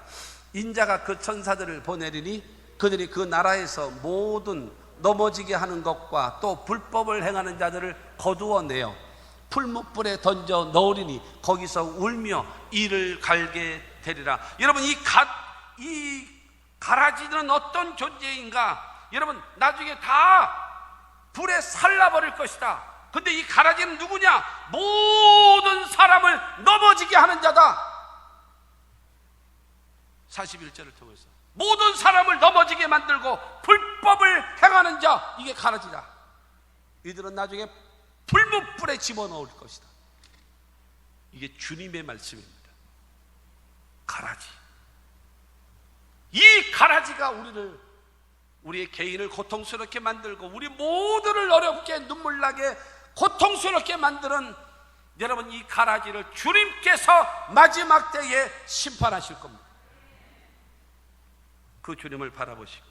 인자가 그 천사들을 보내리니 그들이 그 나라에서 모든 넘어지게 하는 것과 또 불법을 행하는 자들을 거두어내어 풀무불에 던져 넣으리니 거기서 울며 이를 갈게 되리라. 여러분, 이 가라지는 어떤 존재인가? 여러분, 나중에 다 불에 살라버릴 것이다. 근데 이 가라지는 누구냐? 모든 사람을 넘어지게 하는 자다. 41절을 통해서 모든 사람을 넘어지게 만들고 불법을 행하는 자, 이게 가라지다. 이들은 나중에 불무불에 집어넣을 것이다. 이게 주님의 말씀입니다. 가라지. 이 가라지가 우리의 개인을 고통스럽게 만들고 우리 모두를 어렵게 눈물나게 고통스럽게 만드는, 여러분, 이 가라지를 주님께서 마지막 때에 심판하실 겁니다. 그 주님을 바라보시고.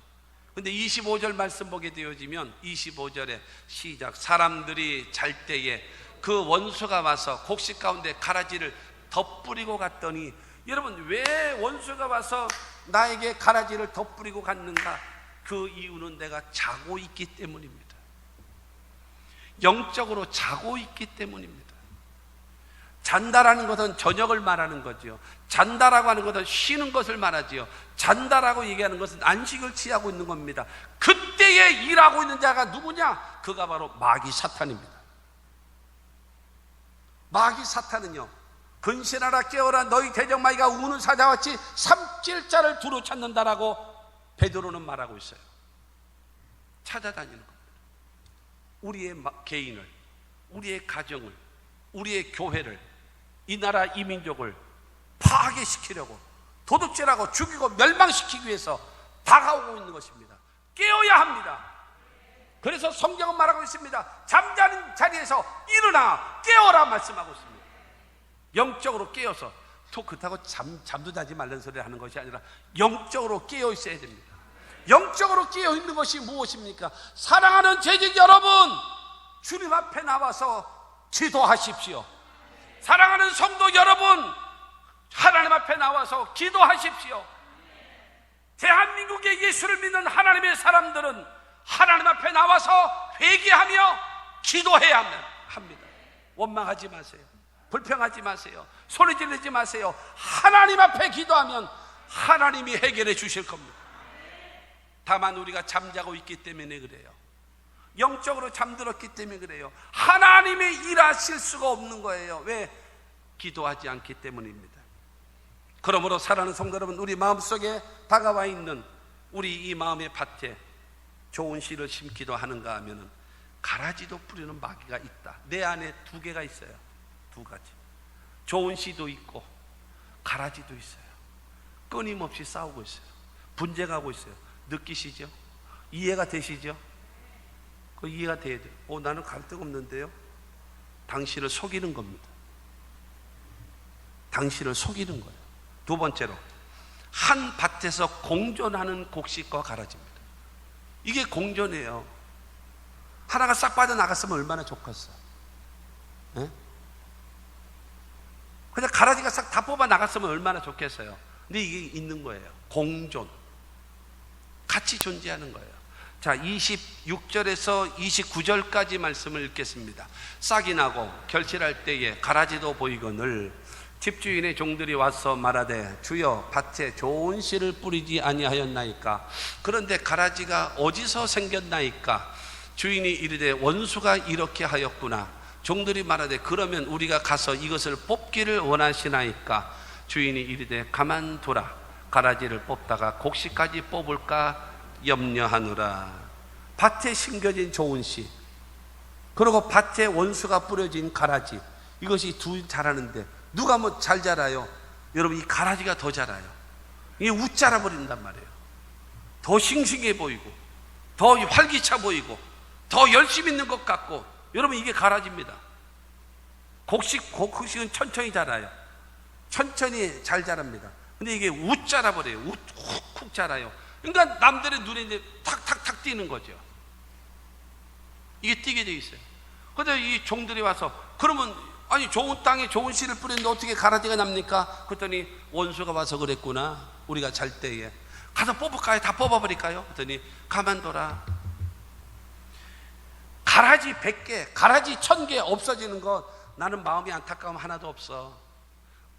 근데 25절 말씀 보게 되어지면 25절에 시작. 사람들이 잘 때에 그 원수가 와서 곡식 가운데 가라지를 덧뿌리고 갔더니, 여러분, 왜 원수가 와서 나에게 가라지를 덧뿌리고 갔는가? 그 이유는 내가 자고 있기 때문입니다. 영적으로 자고 있기 때문입니다. 잔다라는 것은 저녁을 말하는 거지요. 잔다라고 하는 것은 쉬는 것을 말하지요. 잔다라고 얘기하는 것은 안식을 취하고 있는 겁니다. 그때에 일하고 있는 자가 누구냐? 그가 바로 마귀 사탄입니다. 마귀 사탄은요, 근신하라 깨어라 너희 대적마귀가 우는 사자같이 삼킬 자를 두루 찾는다라고 베드로는 말하고 있어요. 찾아다니는 겁니다. 우리의 개인을, 우리의 가정을, 우리의 교회를, 이 나라 이 민족을 파괴시키려고 도둑질하고 죽이고 멸망시키기 위해서 다가오고 있는 것입니다. 깨어야 합니다. 그래서 성경은 말하고 있습니다. 잠자는 자리에서 일어나 깨어라 말씀하고 있습니다. 영적으로 깨어서 그렇다고 잠도 자지 말라는 소리를 하는 것이 아니라 영적으로 깨어 있어야 됩니다. 영적으로 깨어 있는 것이 무엇입니까? 사랑하는 재직 여러분, 주님 앞에 나와서 기도하십시오. 사랑하는 성도 여러분, 하나님 앞에 나와서 기도하십시오. 대한민국의 예수를 믿는 하나님의 사람들은 하나님 앞에 나와서 회개하며 기도해야 합니다. 원망하지 마세요. 불평하지 마세요. 소리 지르지 마세요. 하나님 앞에 기도하면 하나님이 해결해 주실 겁니다. 다만 우리가 잠자고 있기 때문에 그래요. 영적으로 잠들었기 때문에 그래요. 하나님이 일하실 수가 없는 거예요. 왜? 기도하지 않기 때문입니다. 그러므로 사랑하는 성도 여러분, 우리 마음속에 다가와 있는 우리 이 마음의 밭에 좋은 씨를 심기도 하는가 하면은 가라지도 뿌리는 마귀가 있다. 내 안에 두 개가 있어요. 두 가지. 좋은 씨도 있고 가라지도 있어요. 끊임없이 싸우고 있어요. 분쟁하고 있어요. 느끼시죠? 이해가 되시죠? 그 이해가 돼야 돼요. 나는 갈등 없는데요. 당신을 속이는 겁니다. 당신을 속이는 거예요. 두 번째로, 한 밭에서 공존하는 곡식과 가라지입니다. 이게 공존이에요. 하나가 싹 빠져나갔으면 얼마나 좋겠어. 네? 그냥 가라지가 싹 다 뽑아 나갔으면 얼마나 좋겠어요. 근데 이게 있는 거예요. 공존. 같이 존재하는 거예요. 자, 26절에서 29절까지 말씀을 읽겠습니다. 싹이 나고 결실할 때에 가라지도 보이거늘 집주인의 종들이 와서 말하되 주여 밭에 좋은 씨를 뿌리지 아니하였나이까? 그런데 가라지가 어디서 생겼나이까? 주인이 이르되 원수가 이렇게 하였구나. 종들이 말하되 그러면 우리가 가서 이것을 뽑기를 원하시나이까? 주인이 이르되 가만두라. 가라지를 뽑다가 곡식까지 뽑을까 염려하노라. 밭에 심겨진 좋은 씨, 그리고 밭에 원수가 뿌려진 가라지, 이것이 두 자라는데 누가 뭐 잘 자라요? 여러분, 이 가라지가 더 자라요. 이게 웃자라 버린단 말이에요. 더 싱싱해 보이고 더 활기차 보이고 더 열심히 있는 것 같고. 여러분, 이게 가라지입니다. 곡식은 천천히 자라요. 천천히 잘 자랍니다. 근데 이게 웃자라 버려요. 훅 자라요. 그러니까 남들의 눈에 이제 탁탁탁 띄는 거죠. 이게 띄게 돼 있어요. 근데 이 종들이 와서 그러면 아니 좋은 땅에 좋은 씨를 뿌렸는데 어떻게 가라지가 납니까? 그랬더니 원수가 와서 그랬구나. 우리가 잘 때에 가서 뽑을까요? 다 뽑아버릴까요? 그랬더니 가만둬라. 가라지 100개, 가라지 1000개 없어지는 것 나는 마음이 안타까움 하나도 없어.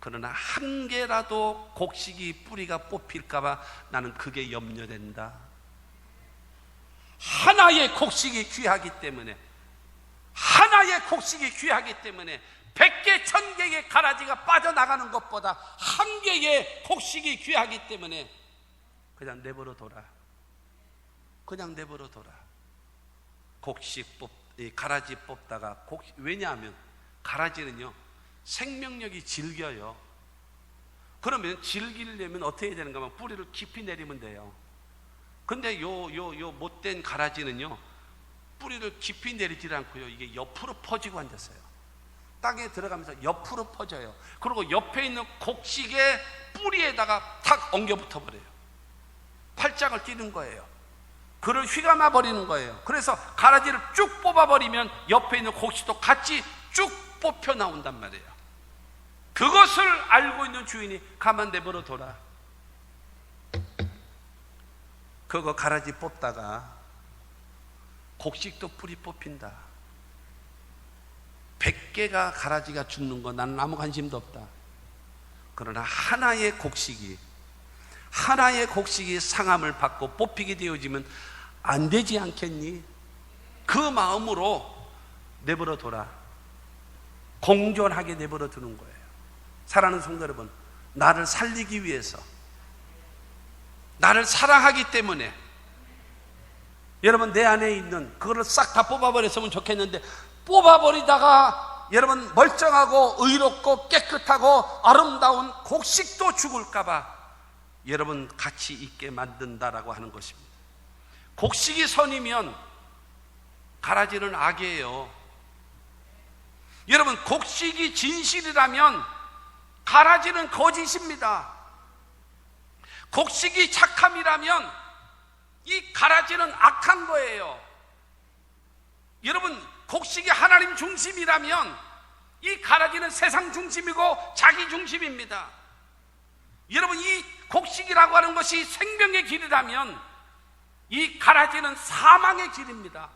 그러나 한 개라도 곡식이 뿌리가 뽑힐까봐 나는 그게 염려된다. 하나의 곡식이 귀하기 때문에, 하나의 곡식이 귀하기 때문에 100개, 1000개의 가라지가 빠져나가는 것보다 한 개의 곡식이 귀하기 때문에 그냥 내버려 둬라. 그냥 내버려 둬라. 가라지 뽑다가 왜냐하면 가라지는요 생명력이 질겨요. 그러면 질기려면 어떻게 해야 되는가 하면 뿌리를 깊이 내리면 돼요. 근데 요 못된 가라지는요 뿌리를 깊이 내리지 않고요 이게 옆으로 퍼지고 앉았어요. 땅에 들어가면서 옆으로 퍼져요. 그리고 옆에 있는 곡식의 뿌리에다가 탁 엉겨 붙어 버려요. 팔짱을 끼는 거예요. 그를 휘감아 버리는 거예요. 그래서 가라지를 쭉 뽑아 버리면 옆에 있는 곡식도 같이 쭉 뽑혀 나온단 말이에요. 그것을 알고 있는 주인이 가만 내버려 둬라. 그거 가라지 뽑다가 곡식도 뿌리 뽑힌다. 100개가 가라지가 죽는 거 나는 아무 관심도 없다. 그러나 하나의 곡식이 상함을 받고 뽑히게 되어지면 안 되지 않겠니? 그 마음으로 내버려 둬라. 공존하게 내버려 두는 거예요. 사랑하는 성도 여러분, 나를 살리기 위해서, 나를 사랑하기 때문에 여러분 내 안에 있는 그거를 싹 다 뽑아버렸으면 좋겠는데 뽑아버리다가 여러분 멀쩡하고 의롭고 깨끗하고 아름다운 곡식도 죽을까봐 여러분 같이 있게 만든다라고 하는 것입니다. 곡식이 선이면 가라지는 악이에요. 여러분, 곡식이 진실이라면 가라지는 거짓입니다. 곡식이 착함이라면 이 가라지는 악한 거예요. 여러분, 곡식이 하나님 중심이라면 이 가라지는 세상 중심이고 자기 중심입니다. 여러분, 이 곡식이라고 하는 것이 생명의 길이라면 이 가라지는 사망의 길입니다.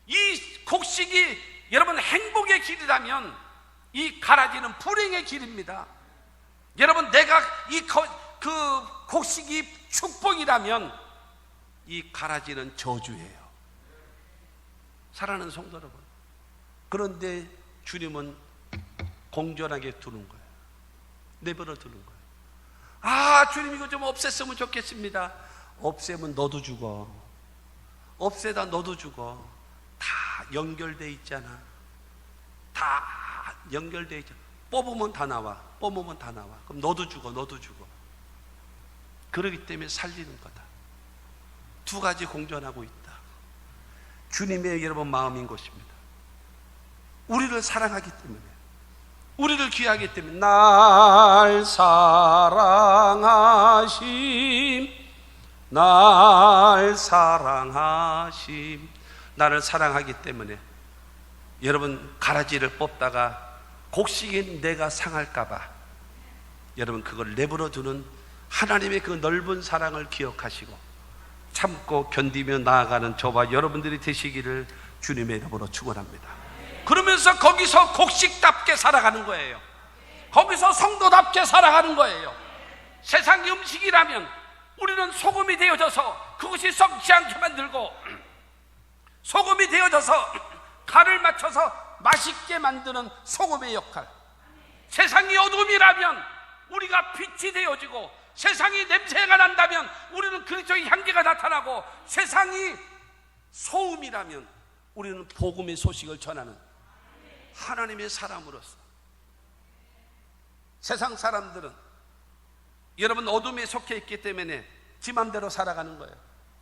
이 곡식이 여러분 행복의 길이라면 이 가라지는 불행의 길입니다. 여러분, 내가 그 곡식이 축복이라면 이 가라지는 저주예요. 사랑하는 성도 여러분, 그런데 주님은 공존하게 두는 거예요. 내버려 두는 거예요. 아, 주님 이거 좀 없앴으면 좋겠습니다. 없애면 너도 죽어. 없애다 너도 죽어. 다 연결돼 있잖아. 다 연결돼 있잖아. 뽑으면 다 나와. 뽑으면 다 나와. 그럼 너도 죽어. 너도 죽어. 그러기 때문에 살리는 거다. 두 가지 공존하고 있다. 주님의 여러분 마음인 것입니다. 우리를 사랑하기 때문에, 우리를 귀하기 때문에, 날 사랑하심, 날 사랑하심, 나를 사랑하기 때문에 여러분 가라지를 뽑다가 곡식인 내가 상할까봐 여러분 그걸 내버려 두는 하나님의 그 넓은 사랑을 기억하시고 참고 견디며 나아가는 저와 여러분들이 되시기를 주님의 이름으로 축원합니다. 그러면서 거기서 곡식답게 살아가는 거예요. 거기서 성도답게 살아가는 거예요. 세상의 음식이라면 우리는 소금이 되어져서 그것이 썩지 않게 만들고, 소금이 되어져서 간을 맞춰서 맛있게 만드는 소금의 역할. 세상이 어둠이라면 우리가 빛이 되어지고, 세상이 냄새가 난다면 우리는 그리스도의 향기가 나타나고, 세상이 소음이라면 우리는 복음의 소식을 전하는 하나님의 사람으로서. 세상 사람들은 여러분 어둠에 속해 있기 때문에 지 맘대로 살아가는 거예요.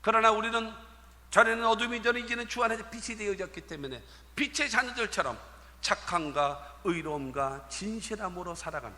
그러나 우리는 전에는 어둠이 되는 이제는 주 안에서 빛이 되어졌기 때문에 빛의 자녀들처럼 착함과 의로움과 진실함으로 살아가는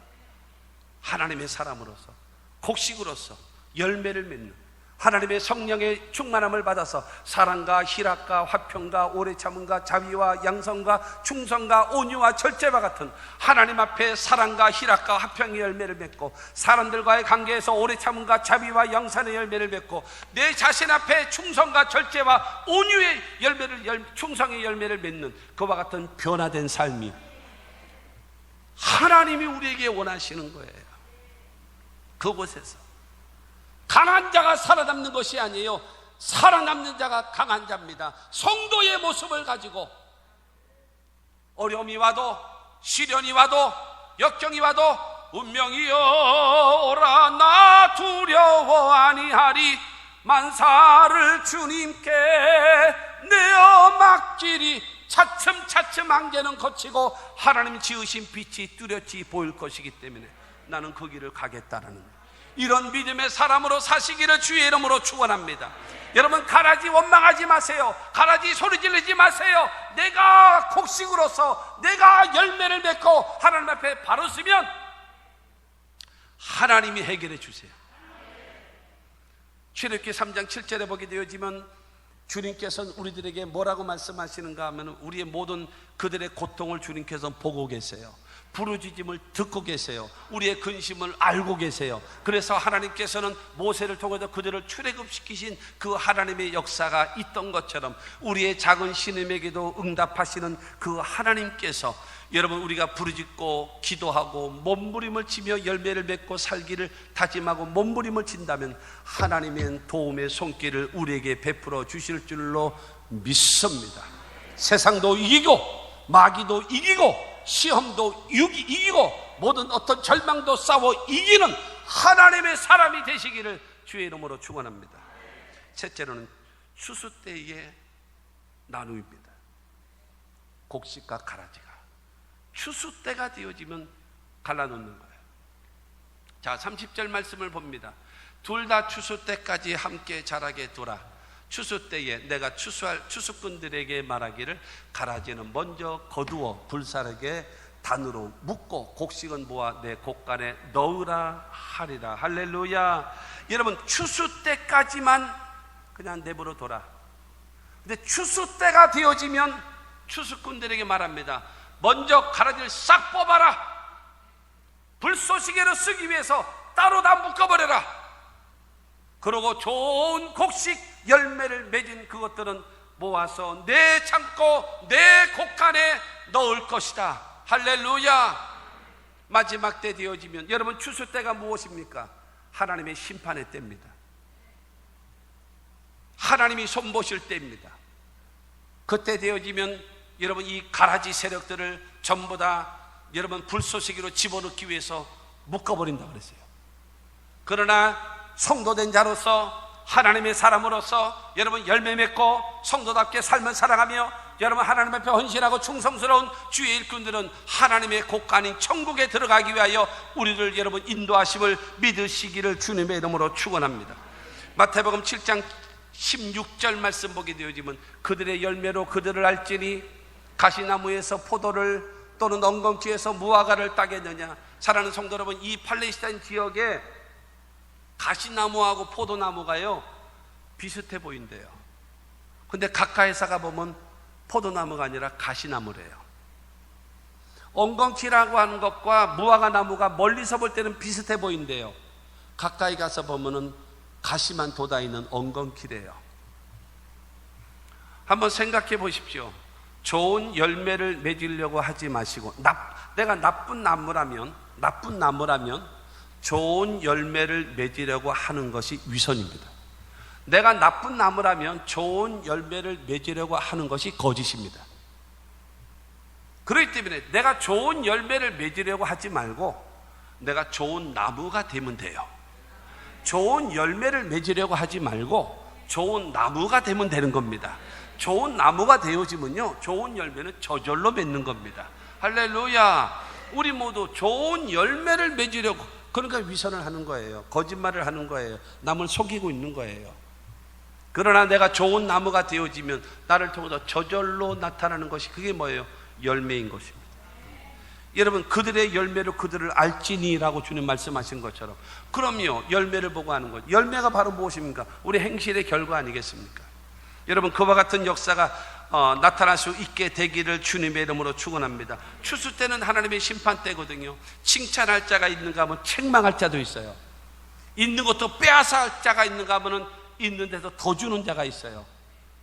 하나님의 사람으로서, 곡식으로서 열매를 맺는, 하나님의 성령의 충만함을 받아서 사랑과 희락과 화평과 오래 참음과 자비와 양성과 충성과 온유와 절제와 같은 하나님 앞에 사랑과 희락과 화평의 열매를 맺고, 사람들과의 관계에서 오래 참음과 자비와 양선의 열매를 맺고, 내 자신 앞에 충성과 절제와 온유의 열매를, 충성의 열매를 맺는 그와 같은 변화된 삶이 하나님이 우리에게 원하시는 거예요. 그곳에서 강한 자가 살아남는 것이 아니에요. 살아남는 자가 강한 자입니다. 성도의 모습을 가지고 어려움이 와도, 시련이 와도, 역경이 와도 운명이여 오라 나 두려워 아니하리, 만사를 주님께 내어 맡기리. 차츰차츰 안개는 거치고 하나님 지으신 빛이 뚜렷이 보일 것이기 때문에 나는 그 길을 가겠다라는 이런 믿음의 사람으로 사시기를 주의 이름으로 축원합니다. 여러분, 가라지 원망하지 마세요. 가라지 소리 지르지 마세요. 내가 곡식으로서 내가 열매를 맺고 하나님 앞에 바로 서면 하나님이 해결해 주세요. 출애굽기 3장 7절에 보게 되어지면 주님께서는 우리들에게 뭐라고 말씀하시는가 하면, 우리의 모든 그들의 고통을 주님께서 보고 계세요. 부르짖음을 듣고 계세요. 우리의 근심을 알고 계세요. 그래서 하나님께서는 모세를 통해서 그들을 출애굽시키신 그 하나님의 역사가 있던 것처럼 우리의 작은 신음에게도 응답하시는 그 하나님께서 여러분, 우리가 부르짖고 기도하고 몸부림을 치며 열매를 맺고 살기를 다짐하고 몸부림을 친다면 하나님의 도움의 손길을 우리에게 베풀어 주실 줄로 믿습니다. 세상도 이기고 마귀도 이기고 시험도 이기고 모든 어떤 절망도 싸워 이기는 하나님의 사람이 되시기를 주의 이름으로 축원합니다. 셋째로는 추수 때의 나눔입니다. 곡식과 가라지가 추수 때가 되어지면 갈라놓는 거예요. 자, 30절 말씀을 봅니다. 둘 다 추수 때까지 함께 자라게 두라. 추수 때에 내가 추수할 추수꾼들에게 말하기를 가라지는 먼저 거두어 불사르게 단으로 묶고 곡식은 모아 내 곡간에 넣으라 하리라. 할렐루야. 여러분, 추수 때까지만 그냥 내버려 둬라. 근데 추수 때가 되어지면 추수꾼들에게 말합니다. 먼저 가라지를 싹 뽑아라. 불쏘시개로 쓰기 위해서 따로 다 묶어버려라. 그러고 좋은 곡식 열매를 맺은 그것들은 모아서 내 창고 내 곡간에 넣을 것이다. 할렐루야. 마지막 때 되어지면, 여러분, 추수 때가 무엇입니까? 하나님의 심판의 때입니다. 하나님이 손보실 때입니다. 그때 되어지면 여러분, 이 가라지 세력들을 전부 다 여러분 불쏘시개로 집어넣기 위해서 묶어버린다고 그랬어요. 그러나 성도된 자로서, 하나님의 사람으로서 여러분 열매 맺고 성도답게 삶을 살아가며 여러분 하나님 앞에 헌신하고 충성스러운 주의 일꾼들은 하나님의 곡간인 천국에 들어가기 위하여 우리를 여러분 인도하심을 믿으시기를 주님의 이름으로 축원합니다. 마태복음 7장 16절 말씀 보게 되어지면 그들의 열매로 그들을 알지니 가시나무에서 포도를 또는 엉겅퀴에서 무화과를 따겠느냐. 사랑하는 성도 여러분, 이 팔레스타인 지역에 가시나무하고 포도나무가요 비슷해 보인대요. 근데 가까이서 가보면 포도나무가 아니라 가시나무래요. 엉겅퀴라고 하는 것과 무화과 나무가 멀리서 볼 때는 비슷해 보인대요. 가까이 가서 보면은 가시만 돋아있는 엉겅퀴래요. 한번 생각해 보십시오. 좋은 열매를 맺으려고 하지 마시고, 내가 나쁜 나무라면 좋은 열매를 맺으려고 하는 것이 위선입니다. 내가 나쁜 나무라면 좋은 열매를 맺으려고 하는 것이 거짓입니다. 그렇기 때문에 내가 좋은 열매를 맺으려고 하지 말고 내가 좋은 나무가 되면 돼요. 좋은 열매를 맺으려고 하지 말고 좋은 나무가 되면 되는 겁니다. 좋은 나무가 되어지면요 좋은 열매는 저절로 맺는 겁니다. 할렐루야. 우리 모두 좋은 열매를 맺으려고, 그러니까 위선을 하는 거예요. 거짓말을 하는 거예요. 남을 속이고 있는 거예요. 그러나 내가 좋은 나무가 되어지면 나를 통해서 저절로 나타나는 것이, 그게 뭐예요? 열매인 것입니다. 여러분, 그들의 열매로 그들을 알지니라고 주님 말씀하신 것처럼, 그럼요 열매를 보고 하는 것, 열매가 바로 무엇입니까? 우리 행실의 결과 아니겠습니까? 여러분, 그와 같은 역사가 나타날 수 있게 되기를 주님의 이름으로 축원합니다. 추수 때는 하나님의 심판 때거든요. 칭찬할 자가 있는가 하면 책망할 자도 있어요. 있는 것도 빼앗아 할 자가 있는가 하면 있는 데서 더 주는 자가 있어요.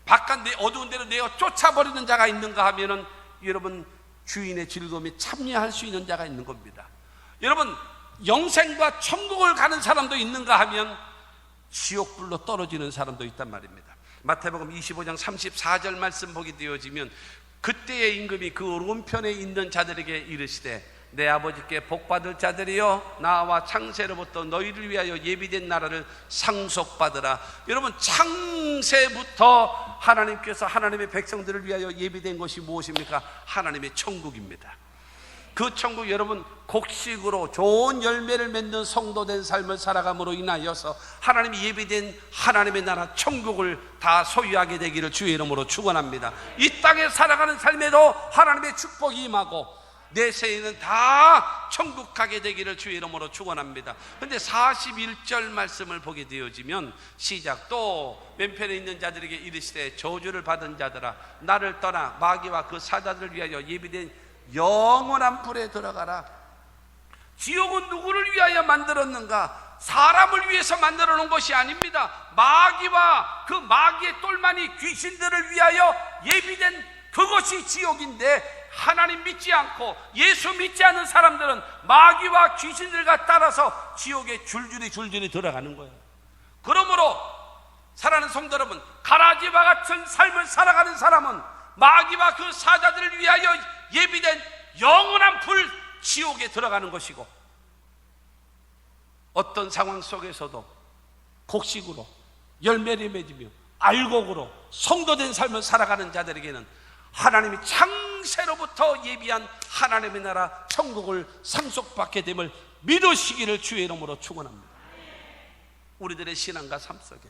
바깥 어두운 데로 내어 쫓아버리는 자가 있는가 하면은 여러분 주인의 즐거움에 참여할 수 있는 자가 있는 겁니다. 여러분, 영생과 천국을 가는 사람도 있는가 하면 지옥불로 떨어지는 사람도 있단 말입니다. 마태복음 25장 34절 말씀 보게 되어지면 그때의 임금이 그 오른편에 있는 자들에게 이르시되 내 아버지께 복받을 자들이여 나와 창세로부터 너희를 위하여 예비된 나라를 상속받으라. 여러분, 창세부터 하나님께서 하나님의 백성들을 위하여 예비된 것이 무엇입니까? 하나님의 천국입니다. 그 천국, 여러분 곡식으로 좋은 열매를 맺는 성도된 삶을 살아감으로 인하여서 하나님이 예비된 하나님의 나라 천국을 다 소유하게 되기를 주의 이름으로 축원합니다. 이 땅에 살아가는 삶에도 하나님의 축복이 임하고 내세에는 다 천국 가게 되기를 주의 이름으로 축원합니다. 그런데 41절 말씀을 보게 되어지면 시작, 또 왼편에 있는 자들에게 이르시되 저주를 받은 자들아 나를 떠나 마귀와 그 사자들을 위하여 예비된 영원한 불에 들어가라. 지옥은 누구를 위하여 만들었는가? 사람을 위해서 만들어 놓은 것이 아닙니다. 마귀와 그 마귀의 똘마니 귀신들을 위하여 예비된 그것이 지옥인데, 하나님 믿지 않고 예수 믿지 않는 사람들은 마귀와 귀신들과 따라서 지옥에 줄줄이 들어가는 거예요. 그러므로 사랑하는 성도 여러분, 가라지와 같은 삶을 살아가는 사람은 마귀와 그 사자들을 위하여 예비된 영원한 불 지옥에 들어가는 것이고, 어떤 상황 속에서도 곡식으로 열매를 맺으며 알곡으로 성도된 삶을 살아가는 자들에게는 하나님이 창세로부터 예비한 하나님의 나라 천국을 상속받게 됨을 믿으시기를 주의 이름으로 축원합니다. 우리들의 신앙과 삶 속에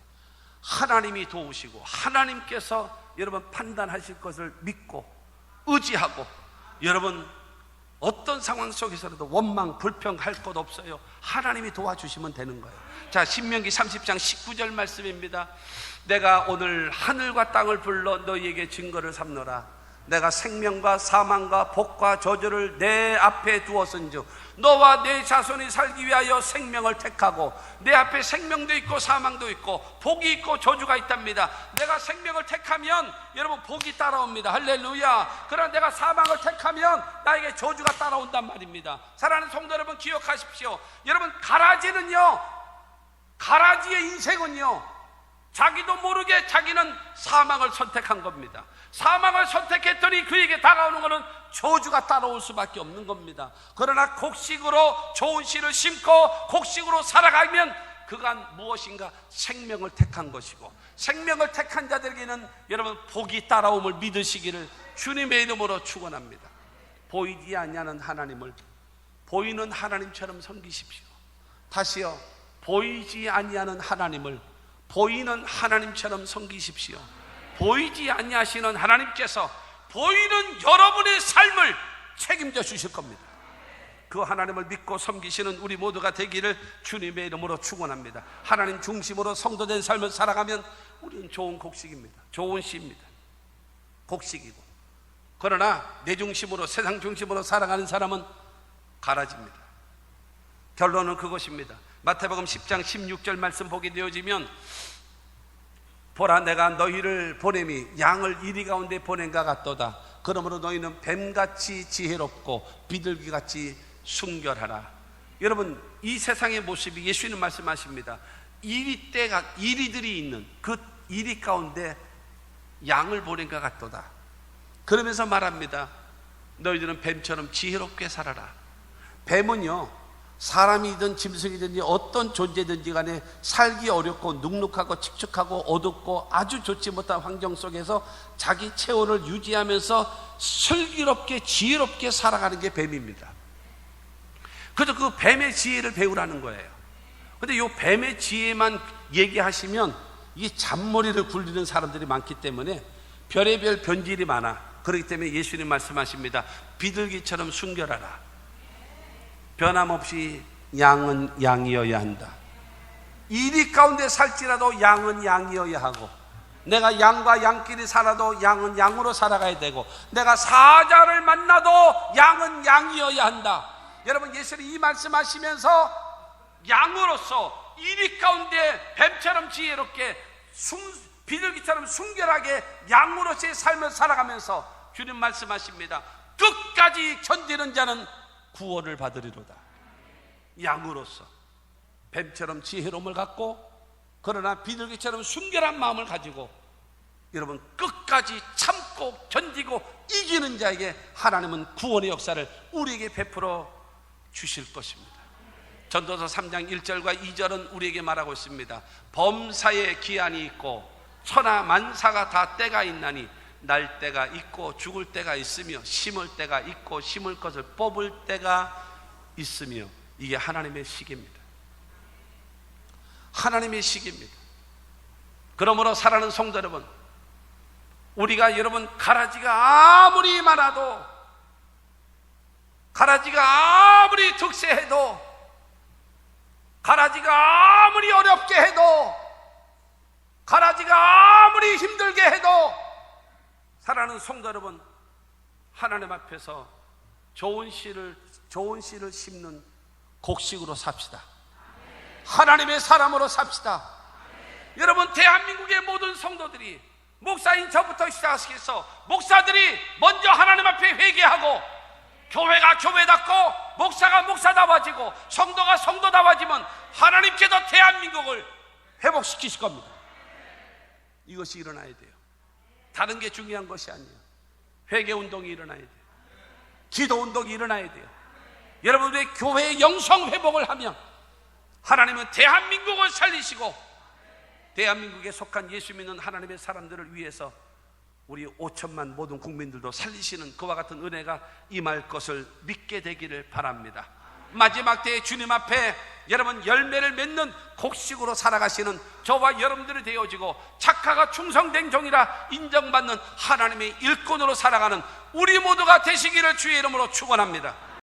하나님이 도우시고 하나님께서 여러분 판단하실 것을 믿고 의지하고, 여러분 어떤 상황 속에서라도 원망 불평할 것 없어요. 하나님이 도와주시면 되는 거예요. 자, 신명기 30장 19절 말씀입니다. 내가 오늘 하늘과 땅을 불러 너희에게 증거를 삼노라. 내가 생명과 사망과 복과 저주를 내 앞에 두었은즉 너와 내 자손이 살기 위하여 생명을 택하고, 내 앞에 생명도 있고 사망도 있고 복이 있고 저주가 있답니다. 내가 생명을 택하면 여러분 복이 따라옵니다. 할렐루야. 그러나 내가 사망을 택하면 나에게 저주가 따라온단 말입니다. 사랑하는 성도 여러분, 기억하십시오. 여러분, 가라지의 인생은요, 자기도 모르게 자기는 사망을 선택한 겁니다. 사망을 선택했더니 그에게 다가오는 것은 저주가 따라올 수밖에 없는 겁니다. 그러나 곡식으로 좋은 씨를 심고 곡식으로 살아가면 그간 무엇인가 생명을 택한 것이고, 생명을 택한 자들에게는 여러분 복이 따라옴을 믿으시기를 주님의 이름으로 축원합니다. 보이지 아니하는 하나님을 보이는 하나님처럼 섬기십시오. 다시요, 보이지 아니하는 하나님을 보이는 하나님처럼 섬기십시오. 보이지 아니하시는 하나님께서 보이는 여러분의 삶을 책임져 주실 겁니다. 그 하나님을 믿고 섬기시는 우리 모두가 되기를 주님의 이름으로 축원합니다. 하나님 중심으로 성도된 삶을 살아가면 우리는 좋은 곡식입니다. 좋은 씨입니다. 곡식이고, 그러나 내 중심으로, 세상 중심으로 살아가는 사람은 가라지입니다. 결론은 그것입니다. 마태복음 10장 16절 말씀 보게 되어지면, 보라, 내가 너희를 보냄이 양을 이리 가운데 보낸가 같도다. 그러므로 너희는 뱀같이 지혜롭고 비둘기같이 순결하라. 여러분, 이 세상의 모습이 예수님 말씀하십니다. 이리들이 있는 그 이리 가운데 양을 보낸가 같도다. 그러면서 말합니다. 너희들은 뱀처럼 지혜롭게 살아라. 뱀은요, 사람이든 짐승이든지 어떤 존재든지 간에 살기 어렵고 눅눅하고 칙칙하고 어둡고 아주 좋지 못한 환경 속에서 자기 체온을 유지하면서 슬기롭게 지혜롭게 살아가는 게 뱀입니다. 그래서 그 뱀의 지혜를 배우라는 거예요. 근데 이 뱀의 지혜만 얘기하시면 이 잔머리를 굴리는 사람들이 많기 때문에 별의별 변질이 많아. 그렇기 때문에 예수님 말씀하십니다. 비둘기처럼 순결하라. 변함없이 양은 양이어야 한다. 이리 가운데 살지라도 양은 양이어야 하고, 내가 양과 양끼리 살아도 양은 양으로 살아가야 되고, 내가 사자를 만나도 양은 양이어야 한다. 여러분, 예수님 이 말씀하시면서 양으로서 이리 가운데 뱀처럼 지혜롭게 비둘기처럼 순결하게 양으로서의 삶을 살아가면서 주님 말씀하십니다. 끝까지 견디는 자는 구원을 받으리로다. 양으로서 뱀처럼 지혜로움을 갖고, 그러나 비둘기처럼 순결한 마음을 가지고 여러분 끝까지 참고 견디고 이기는 자에게 하나님은 구원의 역사를 우리에게 베풀어 주실 것입니다. 전도서 3장 1절과 2절은 우리에게 말하고 있습니다. 범사에 기한이 있고 천하 만사가 다 때가 있나니 날 때가 있고 죽을 때가 있으며 심을 때가 있고 심을 것을 뽑을 때가 있으며, 이게 하나님의 시기입니다. 하나님의 시기입니다. 그러므로 사랑하는 성도 여러분, 우리가 여러분 가라지가 아무리 많아도, 가라지가 아무리 득세해도, 가라지가 아무리 어렵게 해도, 가라지가 아무리 힘들게 해도, 사랑하는 성도 여러분, 하나님 앞에서 좋은 씨를 심는 곡식으로 삽시다. 하나님의 사람으로 삽시다. 여러분, 대한민국의 모든 성도들이, 목사인 저부터 시작해서 목사들이 먼저 하나님 앞에 회개하고, 교회가 교회답고 목사가 목사다워지고 성도가 성도다워지면 하나님께서 대한민국을 회복시키실 겁니다. 이것이 일어나야 돼요. 다른 게 중요한 것이 아니에요. 회개운동이 일어나야 돼요. 기도운동이 일어나야 돼요. 여러분의 교회의 영성 회복을 하면 하나님은 대한민국을 살리시고, 대한민국에 속한 예수 믿는 하나님의 사람들을 위해서 우리 5천만 모든 국민들도 살리시는 그와 같은 은혜가 임할 것을 믿게 되기를 바랍니다. 마지막 때에 주님 앞에 여러분 열매를 맺는 곡식으로 살아가시는 저와 여러분들이 되어지고 착하가 충성된 종이라 인정받는 하나님의 일꾼으로 살아가는 우리 모두가 되시기를 주의 이름으로 축원합니다.